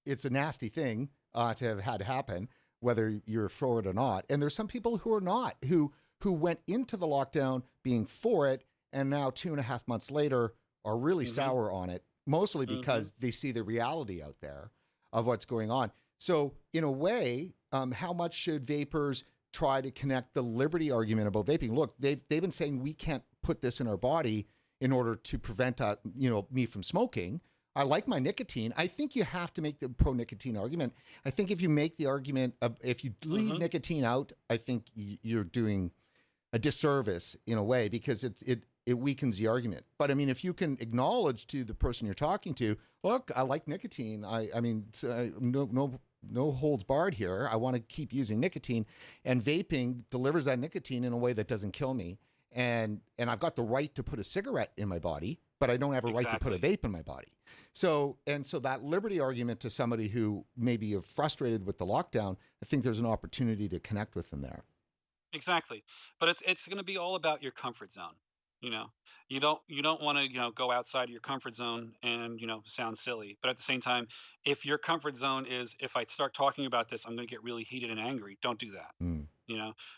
it's a nasty thing to have had happen, whether you're for it or not. And there's some people who are not, who went into the lockdown being for it, and now 2.5 months later are really sour on it, mostly because they see the reality out there of what's going on. So in a way, how much should vapors try to connect the liberty argument about vaping? Look, they've been saying we can't put this in our body in order to prevent me from smoking. I like my nicotine. I think you have to make the pro-nicotine argument. I think if you make the argument, if you leave nicotine out, I think you're doing a disservice in a way, because it weakens the argument. But I mean, if you can acknowledge to the person you're talking to, look, I like nicotine. I mean, no holds barred here. I want to keep using nicotine, and vaping delivers that nicotine in a way that doesn't kill me. And I've got the right to put a cigarette in my body, but I don't have a right to put a vape in my body. So that liberty argument to somebody who maybe are frustrated with the lockdown, I think there's an opportunity to connect with them there. Exactly. But it's going to be all about your comfort zone. You don't want to, go outside of your comfort zone and, sound silly. But at the same time, if your comfort zone is, if I start talking about this, I'm going to get really heated and angry, don't do that.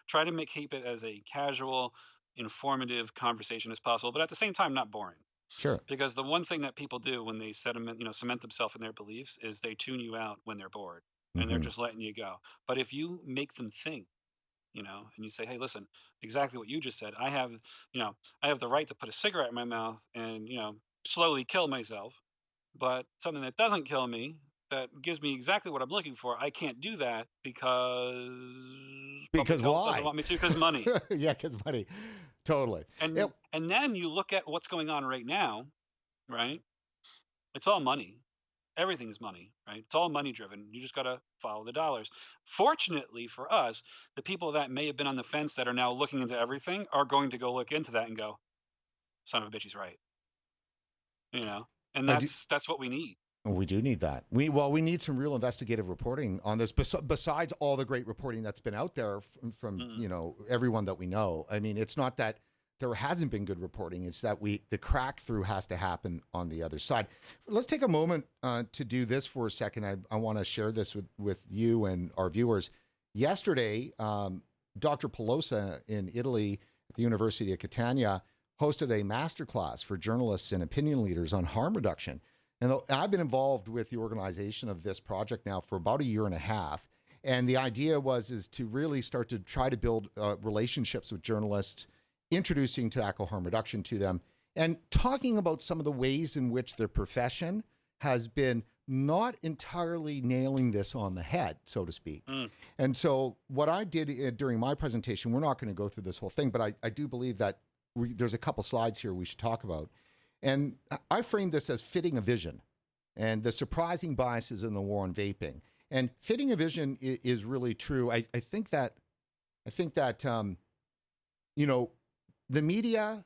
Try to keep it as a casual, informative conversation as possible, but at the same time, not boring. Sure. Because the one thing that people do when they cement themselves in their beliefs is they tune you out when they're bored, and they're just letting you go. But if you make them think, and you say, hey, listen, exactly what you just said. I have the right to put a cigarette in my mouth and, slowly kill myself, but something that doesn't kill me, that gives me exactly what I'm looking for, I can't do that because why? Doesn't want me to, because money. Yeah, because money. Totally. And then you look at what's going on right now, right? It's all money. Everything's money, right? It's all money driven. You just got to follow the dollars. Fortunately for us, the people that may have been on the fence that are now looking into everything are going to go look into that and go, son of a bitch, he's right. And that's what we need. We do need that. We need some real investigative reporting on this, besides all the great reporting that's been out there from everyone that we know. I mean, it's not that there hasn't been good reporting. It's that the crack through has to happen on the other side. Let's take a moment to do this for a second. I want to share this with you and our viewers. Yesterday, Dr. Pelosa in Italy at the University of Catania hosted a masterclass for journalists and opinion leaders on harm reduction. And I've been involved with the organization of this project now for about 1.5 years. And the idea is to really start to try to build relationships with journalists, introducing tobacco harm reduction to them, and talking about some of the ways in which their profession has been not entirely nailing this on the head, so to speak. And so what I did during my presentation, we're not going to go through this whole thing, but I do believe that there's a couple slides here we should talk about. And I framed this as fitting a vision and the surprising biases in the war on vaping. And fitting a vision is really true. I think that you know, the media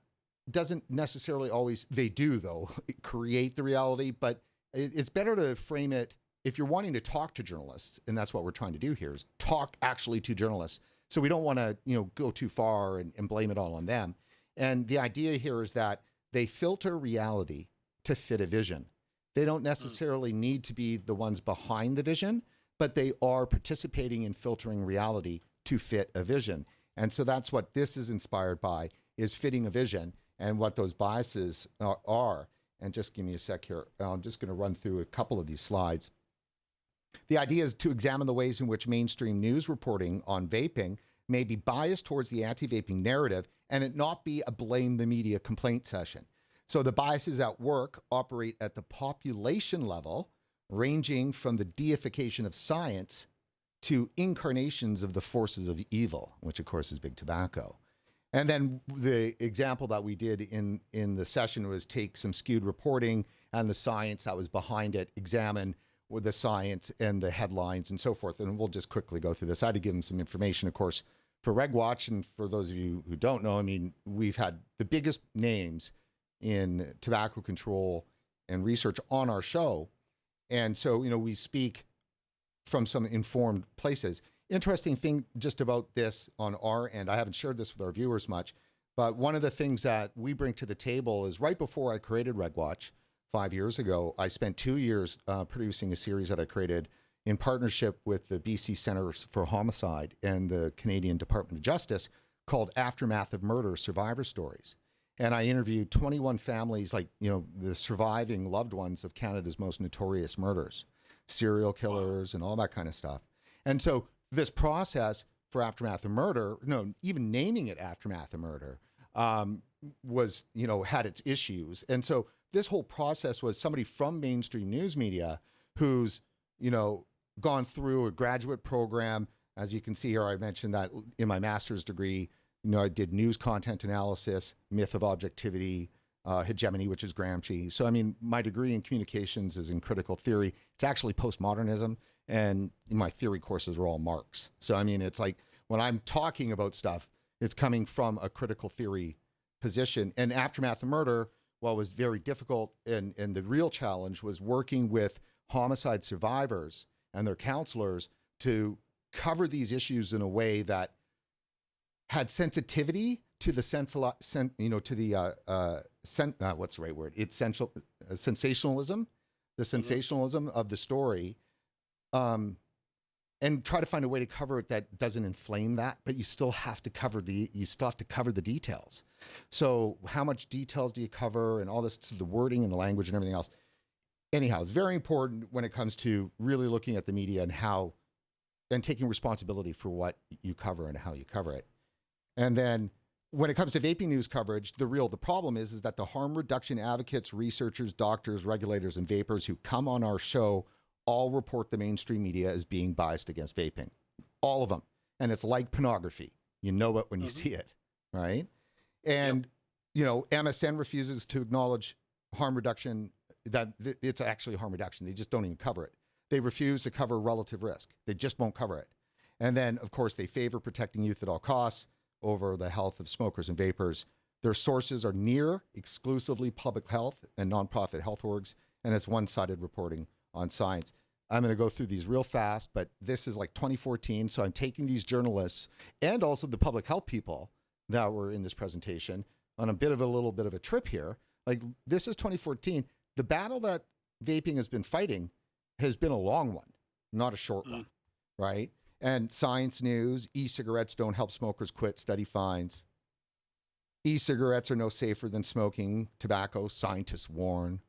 doesn't necessarily always, they do though, create the reality, but it's better to frame it, if you're wanting to talk to journalists, and that's what we're trying to do here, is talk actually to journalists. So we don't want to, you know, go too far and blame it all on them. And the idea here is that they filter reality to fit a vision. They don't necessarily need to be the ones behind the vision, but they are participating in filtering reality to fit a vision. And so that's what this is inspired by, is fitting a vision and what those biases are. And just give me a sec here. I'm just going to run through a couple of these slides. The idea is to examine the ways in which mainstream news reporting on vaping may be biased towards the anti-vaping narrative and it not be a blame the media complaint session. So the biases at work operate at the population level, ranging from the deification of science to incarnations of the forces of evil, which of course is big tobacco. And then the example that we did in the session was take some skewed reporting and the science that was behind it, examine with the science and the headlines and so forth. And we'll just quickly go through this. I had to give them some information, of course, for RegWatch. And for those of you who don't know, I mean, we've had the biggest names in tobacco control and research on our show. And so, you know, we speak from some informed places. Interesting thing just about this on our end, I haven't shared this with our viewers much, but one of the things that we bring to the table is right before I created RegWatch 5 years ago, I spent 2 years producing a series that I created in partnership with the BC Centers for Homicide and the Canadian Department of Justice called Aftermath of Murder Survivor Stories. And I interviewed 21 families, like, you know, the surviving loved ones of Canada's most notorious murders, serial killers and all that kind of stuff. And so this process for Aftermath of Murder, no, even naming it Aftermath of Murder, was, you know, had its issues. And so this whole process was somebody from mainstream news media who's, you know, gone through a graduate program. As you can see here, I mentioned that in my master's degree, you know, I did news content analysis, myth of objectivity, hegemony, which is Gramsci. So, I mean, my degree in communications is in critical theory. It's actually postmodernism, and my theory courses are all Marx. So, I mean, it's like when I'm talking about stuff, it's coming from a critical theory position. And Aftermath of Murder, what was very difficult and the real challenge was working with homicide survivors and their counselors to cover these issues in a way that had sensitivity to the what's the right word? It's sensationalism, the sensationalism of the story, and try to find a way to cover it that doesn't inflame that, but you still have to cover the details. So how much details do you cover and all this, the wording and the language and everything else. Anyhow, it's very important when it comes to really looking at the media and taking responsibility for what you cover and how you cover it. And then when it comes to vaping news coverage, the problem is that the harm reduction advocates, researchers, doctors, regulators, and vapors who come on our show all report the mainstream media as being biased against vaping. All of them. And it's like pornography. You know it when you see it, right? And, you know, MSN refuses to acknowledge harm reduction, that it's actually harm reduction. They just don't even cover it. They refuse to cover relative risk. They just won't cover it. And then, of course, they favor protecting youth at all costs over the health of smokers and vapors. Their sources are near exclusively public health and nonprofit health orgs, and it's one-sided reporting on science. I'm going to go through these real fast, but this is like 2014, so I'm taking these journalists and also the public health people that were in this presentation on a little bit of a trip here. Like, this is 2014. The battle that vaping has been fighting has been a long one, not a short one, right? And Science News, e-cigarettes don't help smokers quit, study finds. E-cigarettes are no safer than smoking tobacco, scientists warn.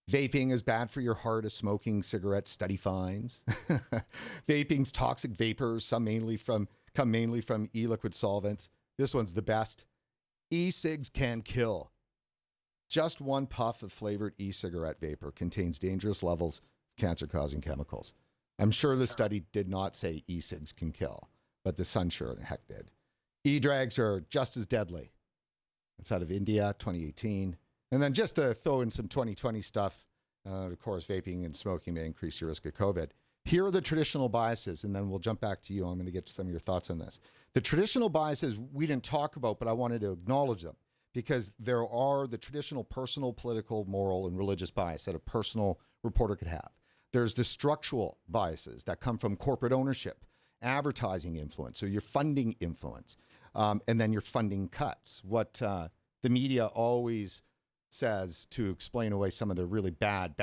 Vaping is bad for your heart as smoking cigarettes, study finds. Vaping's toxic vapors come mainly from e-liquid solvents. This one's the best. E-cigs can kill. Just one puff of flavored e-cigarette vapor contains dangerous levels of cancer-causing chemicals. I'm sure the study did not say e-cigs can kill, but the sun sure the heck did. E-drags are just as deadly. It's out of India, 2018. And then just to throw in some 2020 stuff, of course, vaping and smoking may increase your risk of COVID. Here are the traditional biases, and then we'll jump back to you. I'm going to get to some of your thoughts on this. The traditional biases we didn't talk about, but I wanted to acknowledge them because there are the traditional personal, political, moral, and religious bias that a personal reporter could have. There's the structural biases that come from corporate ownership, advertising influence, so your funding influence, and then your funding cuts. What the media always says to explain away some of the really bad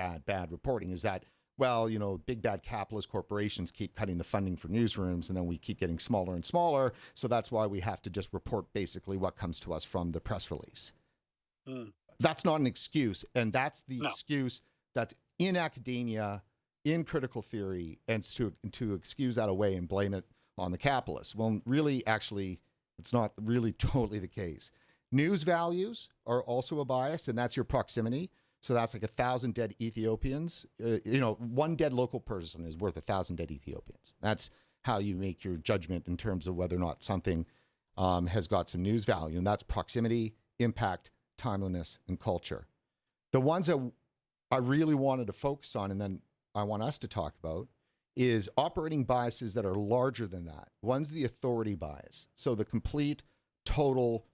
reporting is that, well, you know, big bad capitalist corporations keep cutting the funding for newsrooms, and then we keep getting smaller and smaller. So that's why we have to just report basically what comes to us from the press release. That's not an excuse. And that's the excuse that's in academia, in critical theory, and to excuse that away and blame it on the capitalists. Well, really, actually, it's not really totally the case. News values are also a bias, and that's your proximity. So that's like 1,000 dead Ethiopians. One dead local person is worth 1,000 dead Ethiopians. That's how you make your judgment in terms of whether or not something has got some news value. And that's proximity, impact, timeliness, and culture. The ones that I really wanted to focus on, and then I want us to talk about, is operating biases that are larger than that. One's the authority bias. So the complete, total,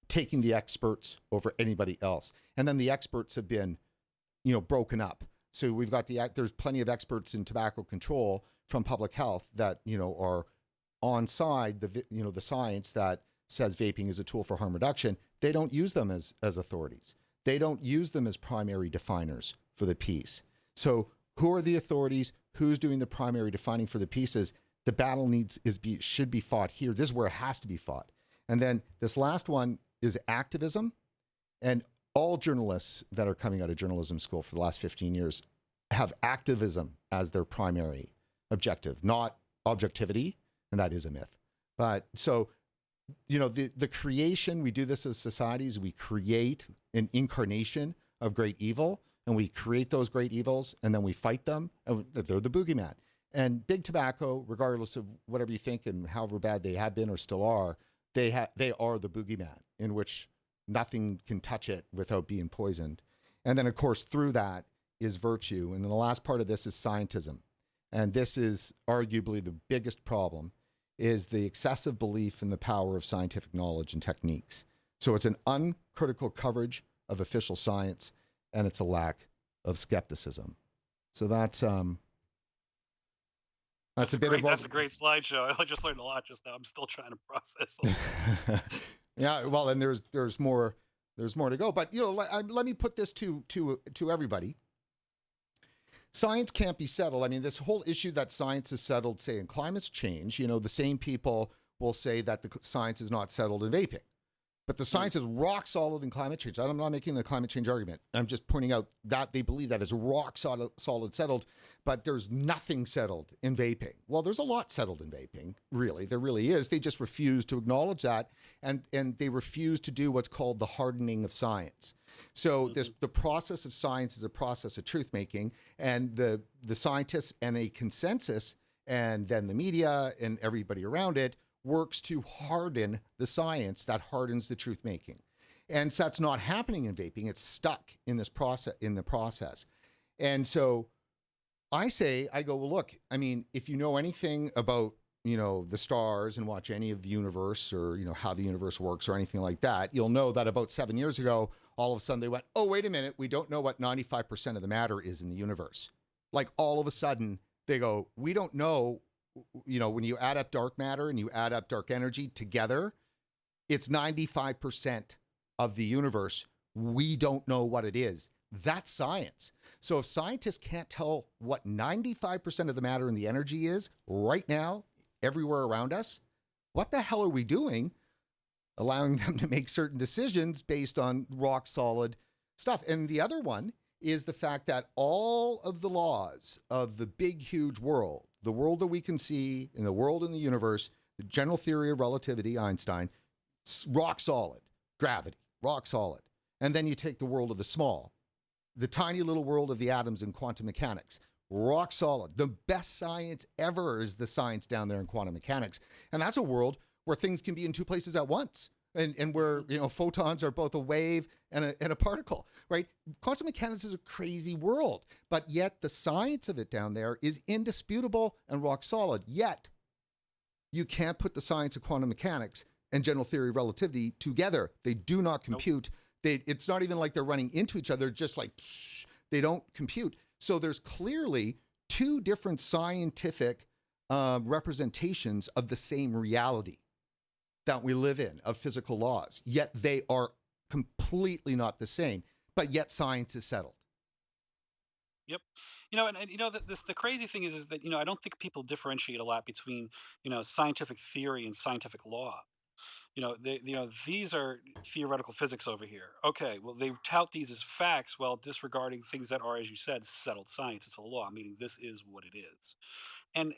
taking the experts over anybody else. And then the experts have been, broken up. So we've got there's plenty of experts in tobacco control from public health that, are on side, the science that says vaping is a tool for harm reduction. They don't use them as authorities. They don't use them as primary definers for the piece. So who are the authorities? Who's doing the primary defining for the pieces? The battle should be fought here. This is where it has to be fought. And then this last one is activism. And all journalists that are coming out of journalism school for the last 15 years have activism as their primary objective, not objectivity. And that is a myth. But so, the creation, we do this as societies, we create an incarnation of great evil, and we create those great evils, and then we fight them, and they're the boogeyman. And big tobacco, regardless of whatever you think and however bad they have been or still are, they are the boogeyman, in which nothing can touch it without being poisoned. And then, of course, through that is virtue. And then the last part of this is scientism. And this is arguably the biggest problem, is the excessive belief in the power of scientific knowledge and techniques. So it's an uncritical coverage of official science, and it's a lack of skepticism. So that's a bit of that's a great slideshow. I just learned a lot just now. I'm still trying to process all that. Yeah, well, and there's more to go. But let me put this to everybody. Science can't be settled. I mean, this whole issue that science is settled, say, in climate change, the same people will say that the science is not settled in vaping. But the science is rock solid in climate change. I'm not making a climate change argument. I'm just pointing out that they believe that is rock solid settled, but there's nothing settled in vaping. Well, there's a lot settled in vaping, really. There really is. They just refuse to acknowledge that, and they refuse to do what's called the hardening of science. So the process of science is a process of truth making, and the scientists and a consensus, and then the media and everybody around it works to harden the science that hardens the truth making. And so that's not happening in vaping. It's stuck in the process. And so I go, well, look, I mean, if you know anything about, the stars and watch any of the universe or, how the universe works or anything like that, you'll know that about 7 years ago, all of a sudden they went, oh, wait a minute, we don't know what 95% of the matter is in the universe. Like all of a sudden they go, we don't know. When you add up dark matter and you add up dark energy together, it's 95% of the universe. We don't know what it is. That's science. So if scientists can't tell what 95% of the matter and the energy is right now, everywhere around us, what the hell are we doing allowing them to make certain decisions based on rock solid stuff? And the other one is the fact that all of the laws of the big, huge world, the world that we can see in the world in the universe, the general theory of relativity, Einstein, rock solid, gravity, rock solid. And then you take the world of the small, the tiny little world of the atoms and quantum mechanics, rock solid. The best science ever is the science down there in quantum mechanics. And that's a world where things can be in two places at once. And where, photons are both a wave and a particle, right? Quantum mechanics is a crazy world, but yet the science of it down there is indisputable and rock solid. Yet you can't put the science of quantum mechanics and general theory of relativity together. They do not compute. Nope. It's not even like they're running into each other, just like they don't compute. So there's clearly two different scientific representations of the same reality that we live in, of physical laws, yet they are completely not the same, but yet science is settled. Yep. The crazy thing is that, I don't think people differentiate a lot between, scientific theory and scientific law. These are theoretical physics over here. Okay, well, they tout these as facts while disregarding things that are, as you said, settled science. It's a law, meaning this is what it is. And,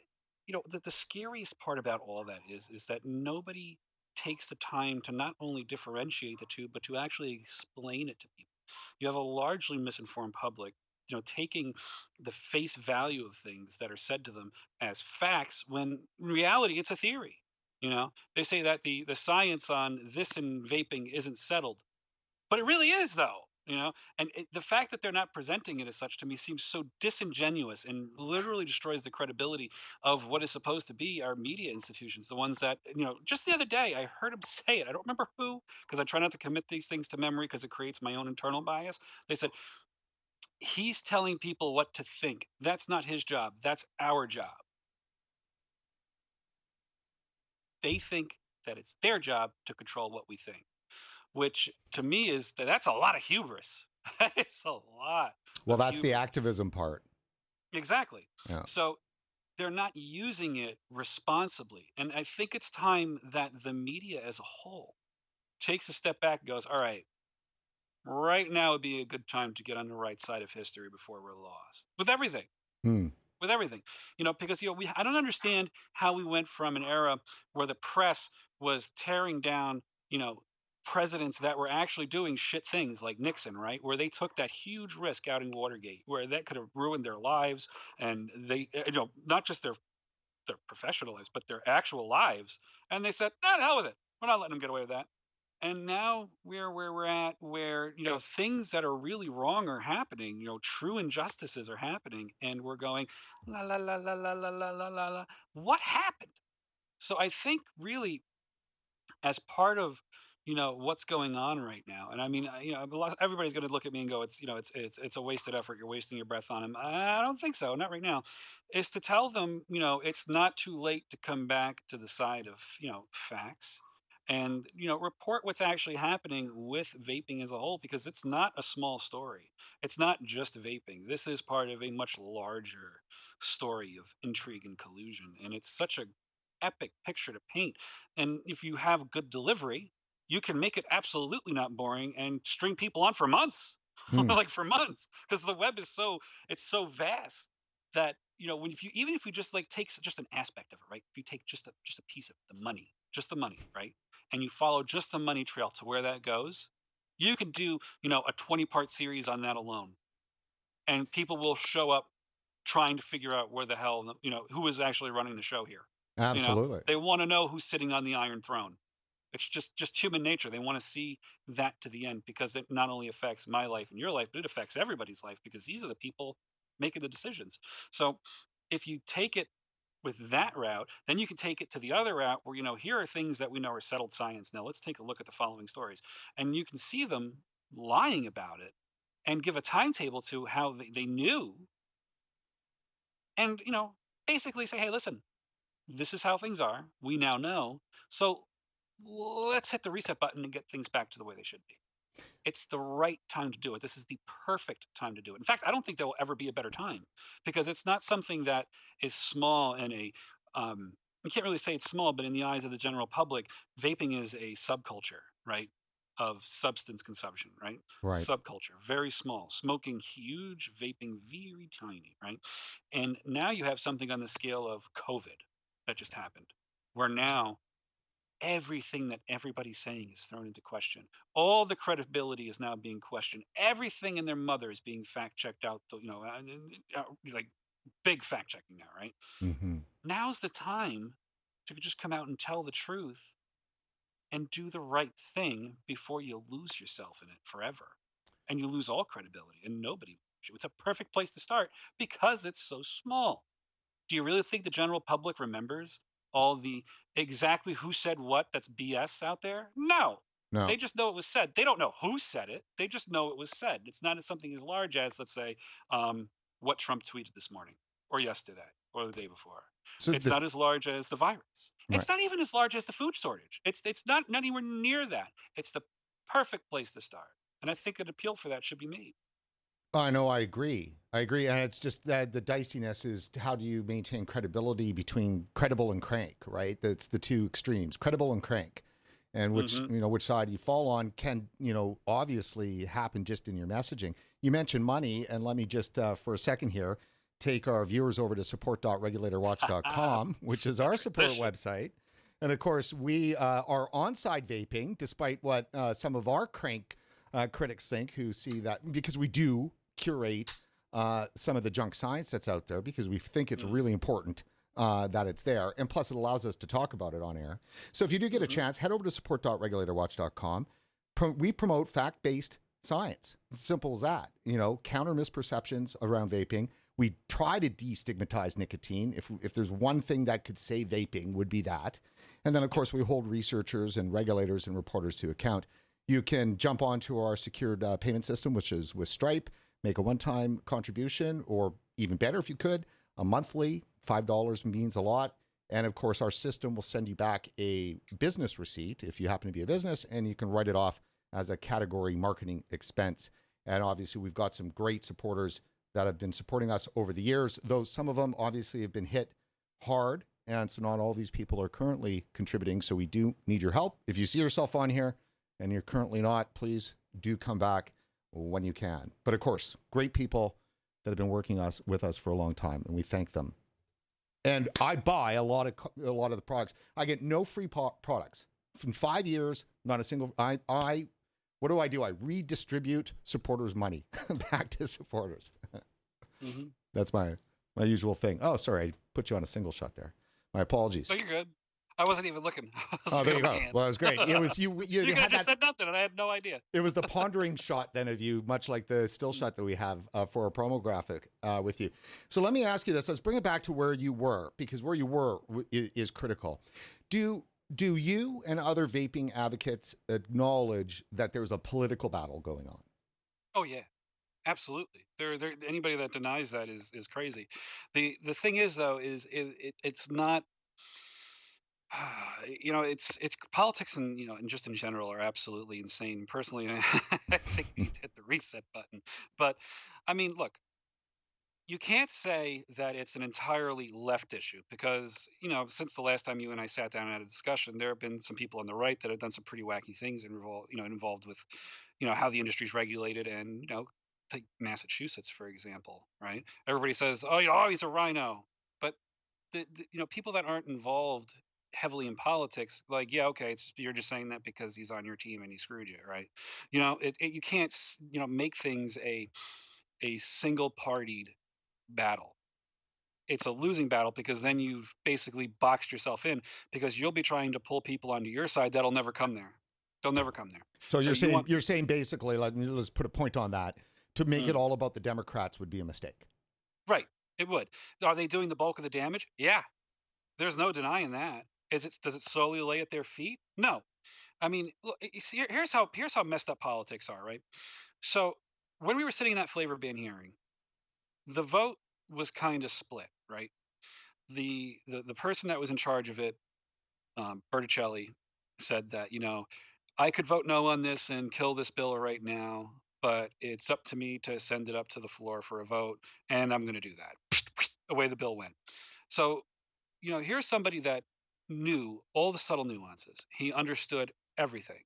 the scariest part about all that is that nobody takes the time to not only differentiate the two, but to actually explain it to people. You have a largely misinformed public, taking the face value of things that are said to them as facts when in reality it's a theory. They say that the science on this in vaping isn't settled, but it really is, though. And the fact that they're not presenting it as such to me seems so disingenuous and literally destroys the credibility of what is supposed to be our media institutions, the ones that, just the other day I heard him say it. I don't remember who, because I try not to commit these things to memory because it creates my own internal bias. They said, he's telling people what to think. That's not his job. That's our job. They think that it's their job to control what we think, which to me is that's a lot of hubris. It's a lot. Well, that's the activism part. Exactly. Yeah. So they're not using it responsibly. And I think it's time that the media as a whole takes a step back and goes, all right now would be a good time to get on the right side of history before we're lost with everything. With everything, because, I don't understand how we went from an era where the press was tearing down, presidents that were actually doing shit things like Nixon, right? Where they took that huge risk out in Watergate, where that could have ruined their lives. And they, not just their professional lives, but their actual lives. And they said, nah, the hell with it. We're not letting them get away with that. And now we're where we're at, where, things that are really wrong are happening, true injustices are happening, and we're going, la, la, la, la, la, la, la, la, la, la. What happened? So I think really as part of, what's going on right now. And I mean, everybody's going to look at me and go, it's a wasted effort. You're wasting your breath on him. I don't think so. Not right now. Is to tell them, it's not too late to come back to the side of, facts. And, report what's actually happening with vaping as a whole, because it's not a small story. It's not just vaping. This is part of a much larger story of intrigue and collusion. And it's such a epic picture to paint. And if you have good delivery, you can make it absolutely not boring and string people on for months, like for months, because the web is it's so vast that, even if you just like take just an aspect of it, right? If you take just a piece of the money, right? And you follow just the money trail to where that goes, you could do, a 20-part series on that alone. And people will show up trying to figure out where the hell, who is actually running the show here. Absolutely. They want to know who's sitting on the Iron Throne. It's just human nature. They want to see that to the end, because it not only affects my life and your life, but it affects everybody's life, because these are the people making the decisions. So if you take it with that route, then you can take it to the other route where, here are things that we know are settled science. Now let's take a look at the following stories. And you can see them lying about it and give a timetable to how they knew. And, basically say, hey, listen, this is how things are. We now know. So let's hit the reset button and get things back to the way they should be. It's the right time to do it. This is the perfect time to do it. In fact, I don't think there will ever be a better time, because it's not something that is small and you can't really say it's small, but in the eyes of the general public, vaping is a subculture, right? Of substance consumption, right? Right. Subculture, very small. Smoking huge, vaping very tiny, right? And now you have something on the scale of COVID that just happened, where now everything that everybody's saying is thrown into question. All the credibility is now being questioned. Everything in their mother is being fact checked out. Like Big fact checking now, right? Mm-hmm. Now's the time to just come out and tell the truth and do the right thing before you lose yourself in it forever. And you lose all credibility and nobody believes you. It's a perfect place to start because it's so small. Do you really think the general public remembers all the exactly who said what that's BS out there? No. No. They just know it was said. They don't know who said it. They just know it was said. It's not something as large as, let's say, what Trump tweeted this morning or yesterday or the day before. So It's not as large as the virus. Right. It's not even as large as the food shortage. It's not anywhere near that. It's the perfect place to start. And I think an appeal for that should be made. I know, I agree. And it's just that the diciness is how do you maintain credibility between credible and crank, right? That's the two extremes, credible and crank. And which, which side you fall on can, obviously happen just in your messaging. You mentioned money, and let me just, for a second here, take our viewers over to support.regulatorwatch.com, which is our support website. And of course, we are on-side vaping, despite what some of our crank critics think, who see that, because we do curate some of the junk science that's out there, because we think it's really important that it's there. And plus, it allows us to talk about it on air. So if you do get a chance, head over to support.regulatorwatch.com. We promote fact-based science. It's simple as that. Counter misperceptions around vaping. We try to destigmatize nicotine. If there's one thing that could save vaping, would be that. And then, of course, we hold researchers and regulators and reporters to account. You can jump onto our secured payment system, which is with Stripe, make a one-time contribution, or even better if you could, a monthly. $5 means a lot. And of course, our system will send you back a business receipt if you happen to be a business, and you can write it off as a category marketing expense. And obviously, we've got some great supporters that have been supporting us over the years, though some of them obviously have been hit hard. And so not all these people are currently contributing. So we do need your help. If you see yourself on here and you're currently not, please do come back when you can. But of course, great people that have been working with us for a long time, and we thank them. And I buy a lot of the products. I get no free products. In 5 years, not a single. What do? I redistribute supporters' money back to supporters. That's my usual thing. Oh, sorry, I put you on a single shot there. My apologies. No, you're good. I wasn't even looking. Oh, there you go. Well, it was great. It was you. You could have just said nothing, and I had no idea. It was the pondering shot then of you, much like the still shot that we have for a promo graphic with you. So let me ask you this. Let's bring it back to where you were, because where you were is critical. Do you and other vaping advocates acknowledge that there's a political battle going on? Oh yeah, absolutely. Anybody that denies that is crazy. The thing is though it's not. It's politics and and just in general are absolutely insane. Personally, I think we need to hit the reset button. But I mean, look, you can't say that it's an entirely left issue because since the last time you and I sat down and had a discussion, there have been some people on the right that have done some pretty wacky things involved with how the industry's regulated. And take Massachusetts for example, right? Everybody says, oh, he's a rhino, but the people that aren't involved heavily in politics, like, yeah, okay, you're just saying that because he's on your team and he screwed you, right? You can't make things a single partied battle. It's a losing battle because then you've basically boxed yourself in, because you'll be trying to pull people onto your side that'll never come there. They'll never come there. So you're saying basically, let's put a point on that, to make it all about the Democrats would be a mistake. Right. It would. Are they doing the bulk of the damage? Yeah. There's no denying that. Does it solely lay at their feet? No. I mean, look, here's how messed up politics are, right? So when we were sitting in that flavor ban hearing, the vote was kind of split, right? The person that was in charge of it, Berticelli, said that I could vote no on this and kill this bill right now, but it's up to me to send it up to the floor for a vote, and I'm going to do that. Away the bill went. So here's somebody that knew all the subtle nuances. He understood everything.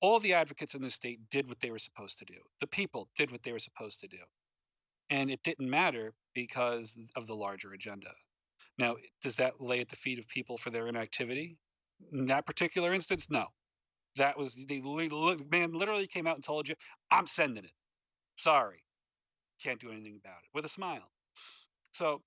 All the advocates in this state did what they were supposed to do. The people did what they were supposed to do. And it didn't matter because of the larger agenda. Now, does that lay at the feet of people for their inactivity? In that particular instance, no. That was, man literally came out and told you, I'm sending it. Sorry. Can't do anything about it, with a smile. So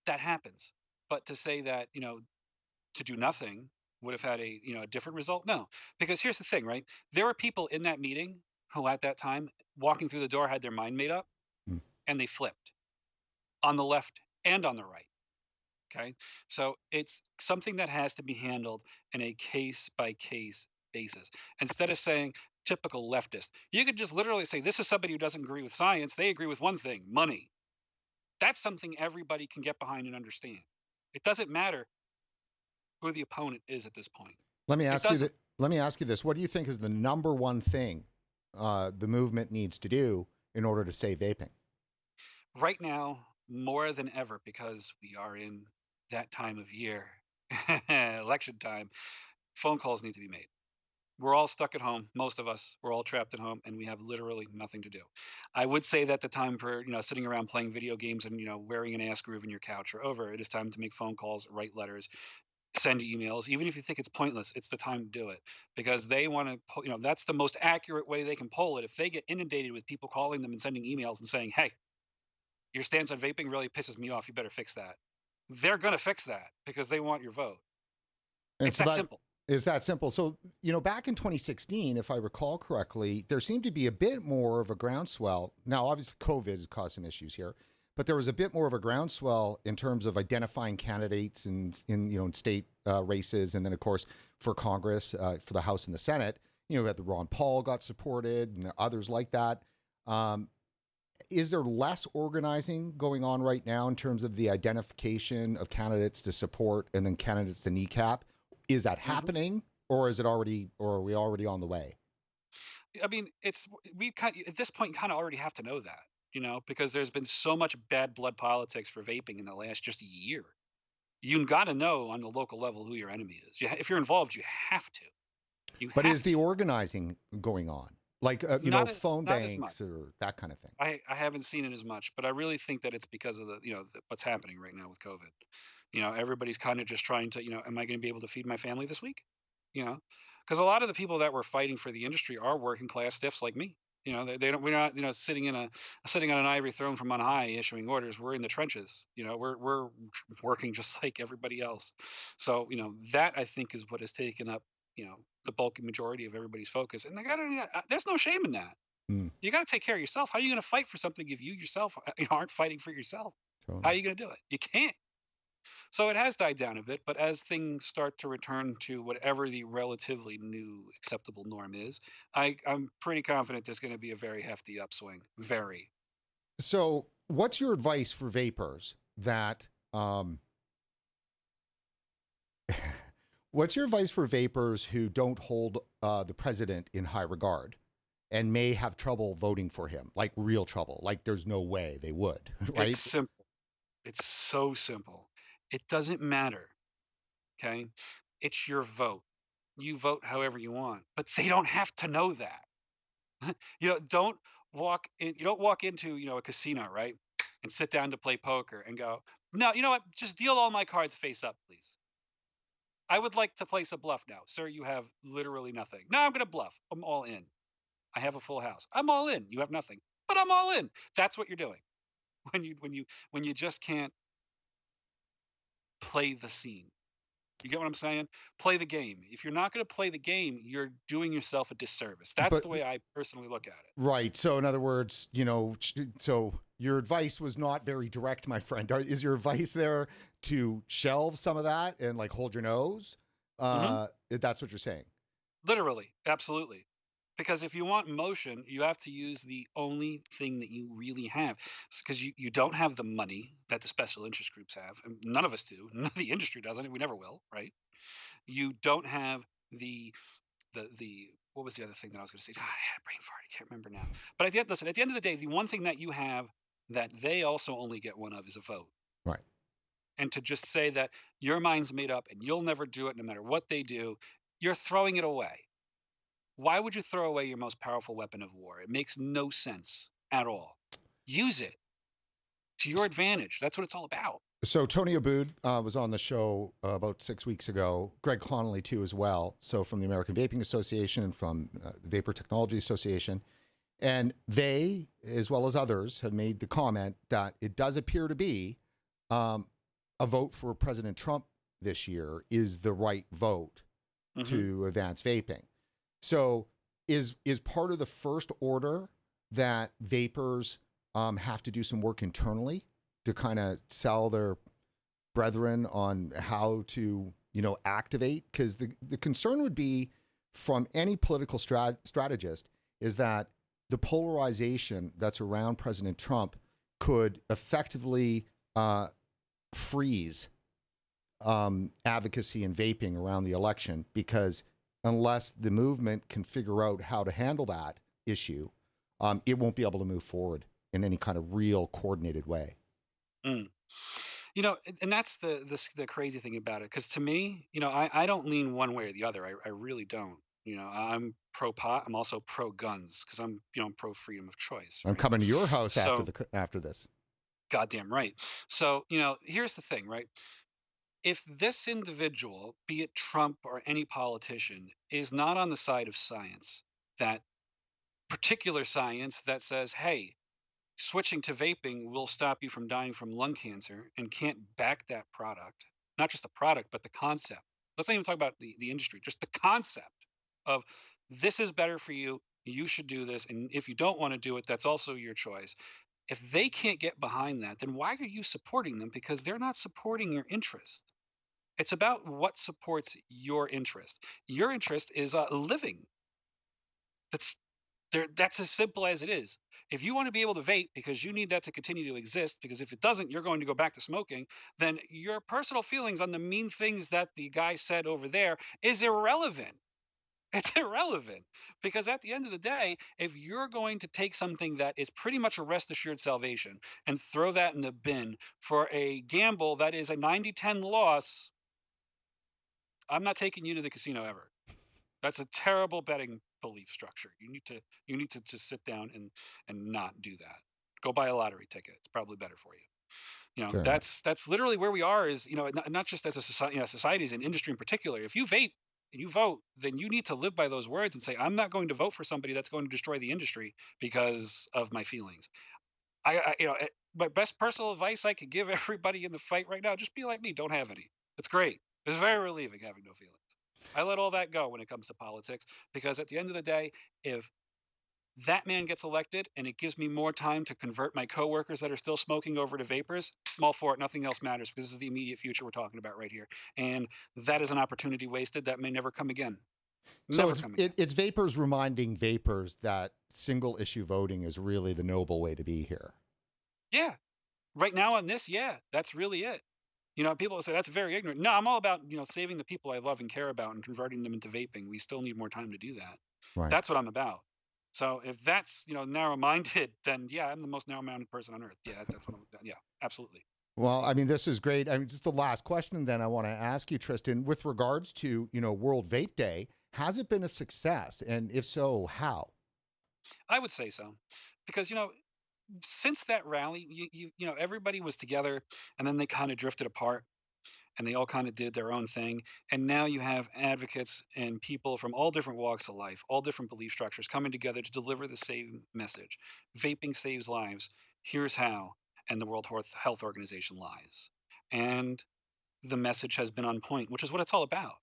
that happens. But to say that, to do nothing would have had a different result, no. Because here's the thing, right? There were people in that meeting who at that time walking through the door had their mind made up, Mm. and they flipped on the left and on the right. Okay. So it's something that has to be handled in a case by case basis. Instead of saying typical leftist, you could just literally say, this is somebody who doesn't agree with science. They agree with one thing, money. That's something everybody can get behind and understand. It doesn't matter who the opponent is at this point. Let me It ask you. doesn't. Let me ask you this: what do you think is the number one thing the movement needs to do in order to save vaping? Right now, more than ever, because we are in that time of year, election time, phone calls need to be made. We're all stuck at home. Most of us, we're all trapped at home, and we have literally nothing to do. I would say that the time for sitting around playing video games and wearing an ass groove in your couch are over. It is time to make phone calls, write letters, send emails. Even if you think it's pointless, it's the time to do it, because they want to. That's the most accurate way they can poll it. If they get inundated with people calling them and sending emails and saying, "Hey, your stance on vaping really pisses me off. You better fix that," they're gonna fix that because they want your vote. And It's so that simple. Is that simple. So, back in 2016, if I recall correctly, there seemed to be a bit more of a groundswell. Now, obviously, COVID has caused some issues here, but there was a bit more of a groundswell in terms of identifying candidates in state races, and then, of course, for Congress, for the House and the Senate. We had the Ron Paul got supported, and others like that. Is there less organizing going on right now in terms of the identification of candidates to support and then candidates to kneecap? Is that happening, or is it already, or are we already on the way? I mean, at this point kind of already have to know that, because there's been so much bad blood politics for vaping in the last just year. You got to know on the local level who your enemy is. If you're involved, you have to. But is the organizing going on? Like, phone not as much. banks or that kind of thing? I haven't seen it as much, but I really think that it's because of what's happening right now with COVID. Everybody's kind of just trying to, am I going to be able to feed my family this week? Because a lot of the people that were fighting for the industry are working class stiffs like me. They don't. We're not, sitting on an ivory throne from on high issuing orders. We're in the trenches. We're working just like everybody else. So that I think is what has taken up the bulk majority of everybody's focus. And there's no shame in that. Mm. You got to take care of yourself. How are you going to fight for something if you yourself aren't fighting for yourself? Totally. How are you going to do it? You can't. So it has died down a bit, but as things start to return to whatever the relatively new acceptable norm is, I'm pretty confident there's going to be a very hefty upswing. Very. So what's your advice for vapors that, what's your advice for vapors who don't hold the president in high regard and may have trouble voting for him, like real trouble, like there's no way they would, right? It's simple. It's so simple. It doesn't matter. Okay. It's your vote. You vote however you want, but they don't have to know that. Don't walk in. You don't walk into, a casino, right? And sit down to play poker and go, no, you know what? Just deal all my cards face up, please. I would like to place a bluff now. Sir, you have literally nothing. No, I'm going to bluff. I'm all in. I have a full house. I'm all in. You have nothing, but I'm all in. That's what you're doing. When you just can't play the scene. You get what I'm saying? Play the game. If you're not going to play the game, you're doing yourself a disservice. That's the way I personally look at it. Right. So in other words, so your advice was not very direct, my friend. Is your advice there to shelve some of that and like hold your nose? That's what you're saying. Literally. Absolutely. Because if you want motion, you have to use the only thing that you really have, because you don't have the money that the special interest groups have. And none of us do. None of the industry does. We never will, right? You don't have the what was the other thing that I was going to say? God, I had a brain fart. I can't remember now. But at the end of the day, the one thing that you have that they also only get one of is a vote. Right. And to just say that your mind's made up and you'll never do it no matter what they do, you're throwing it away. Why would you throw away your most powerful weapon of war? It makes no sense at all. Use it to your advantage. That's what it's all about. So Tony Aboud was on the show about 6 weeks ago. Greg Connolly, too, as well. So from the American Vaping Association and from the Vapor Technology Association. And they, as well as others, have made the comment that it does appear to be a vote for President Trump this year is the right vote to advance vaping. So is part of the first order that vapors have to do some work internally to kind of sell their brethren on how to, activate? Because the concern would be from any political strategist is that the polarization that's around President Trump could effectively freeze advocacy and vaping around the election, because unless the movement can figure out how to handle that issue, it won't be able to move forward in any kind of real coordinated way. Mm. And that's the crazy thing about it. Because to me, I don't lean one way or the other. I really don't. I'm pro pot. I'm also pro guns because I'm pro freedom of choice. I'm Right? coming to your house So, after this. goddamn right. So, here's the thing, right? If this individual, be it Trump or any politician, is not on the side of science, that particular science that says, hey, switching to vaping will stop you from dying from lung cancer, and can't back that product, not just the product, but the concept. Let's not even talk about the industry, just the concept of this is better for you. You should do this. And if you don't want to do it, that's also your choice. If they can't get behind that, then why are you supporting them? Because they're not supporting your interest. It's about what supports your interest. Your interest is living. That's that's as simple as it is. If you want to be able to vape because you need that to continue to exist, because if it doesn't, you're going to go back to smoking, then your personal feelings on the mean things that the guy said over there is irrelevant. It's irrelevant, because at the end of the day, if you're going to take something that is pretty much a rest assured salvation and throw that in the bin for a gamble that is a 90-10 loss, I'm not taking you to the casino ever. That's a terrible betting belief structure. You need to just sit down and not do that. Go buy a lottery ticket. It's probably better for you. Fair enough. That's literally where we are. Is not just as a society, societies and industry in particular. If you vape and you vote, then you need to live by those words and say, I'm not going to vote for somebody that's going to destroy the industry because of my feelings. My best personal advice I could give everybody in the fight right now: just be like me. Don't have any. It's great. It's very relieving having no feelings. I let all that go when it comes to politics, because at the end of the day, if that man gets elected and it gives me more time to convert my coworkers that are still smoking over to vapors, I'm all for it. Nothing else matters, because this is the immediate future we're talking about right here. And that is an opportunity wasted that may never come again. So it's vapors reminding vapors that single issue voting is really the noble way to be here. Yeah. Right now on this, yeah, that's really it. People say that's very ignorant. No, I'm all about, saving the people I love and care about and converting them into vaping. We still need more time to do that. Right. That's what I'm about. So if that's, narrow-minded, then yeah, I'm the most narrow-minded person on earth. Yeah, that's what I'm about. Yeah, absolutely. Well, I mean, this is great. I mean, just the last question then I want to ask you, Tristan, with regards to, World Vape Day, has it been a success? And if so, how? I would say so, because, since that rally, everybody was together, and then they kind of drifted apart, and they all kind of did their own thing. And now you have advocates and people from all different walks of life, all different belief structures, coming together to deliver the same message. Vaping saves lives. Here's how. And the World Health Organization lies. And the message has been on point, which is what it's all about.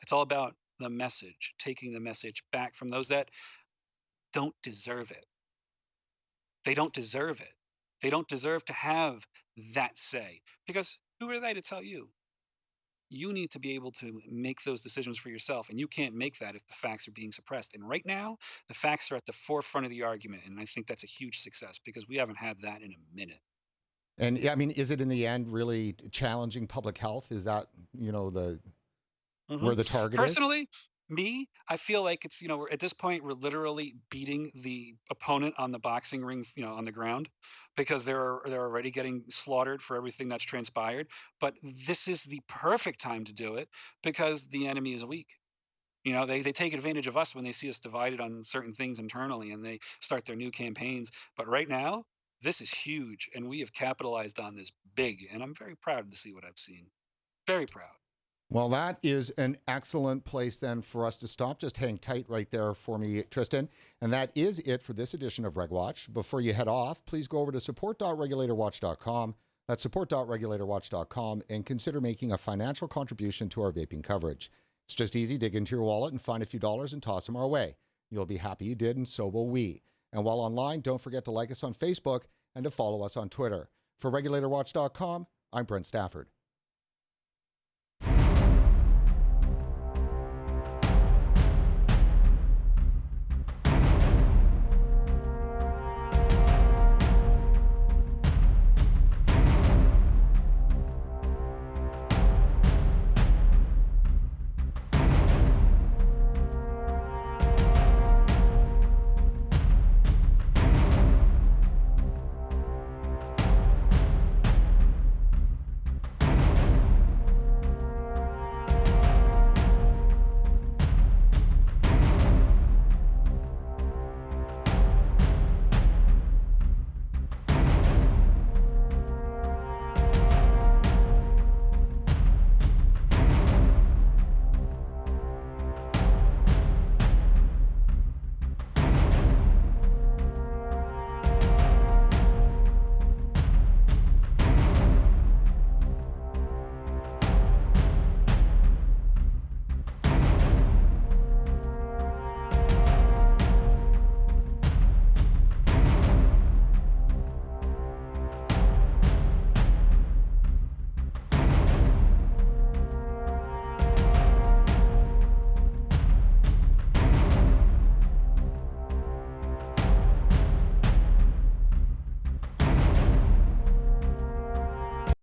It's all about the message, taking the message back from those that don't deserve it. They don't deserve it. They don't deserve to have that say, because who are they to tell you? You need to be able to make those decisions for yourself, and you can't make that if the facts are being suppressed. And right now, the facts are at the forefront of the argument, and I think that's a huge success, because we haven't had that in a minute. And I mean, is it in the end really challenging public health? Is that, where the target Personally, I feel like it's, we're at this point, we're literally beating the opponent on the boxing ring, on the ground, because they're already getting slaughtered for everything that's transpired. But this is the perfect time to do it, because the enemy is weak. They take advantage of us when they see us divided on certain things internally, and they start their new campaigns. But right now, this is huge, and we have capitalized on this big, and I'm very proud to see what I've seen. Very proud. Well, that is an excellent place then for us to stop. Just hang tight right there for me, Tristan. And that is it for this edition of RegWatch. Before you head off, please go over to support.regulatorwatch.com. That's support.regulatorwatch.com, and consider making a financial contribution to our vaping coverage. It's just easy. Dig into your wallet and find a few dollars and toss them our way. You'll be happy you did, and so will we. And while online, don't forget to like us on Facebook and to follow us on Twitter. For regulatorwatch.com, I'm Brent Stafford.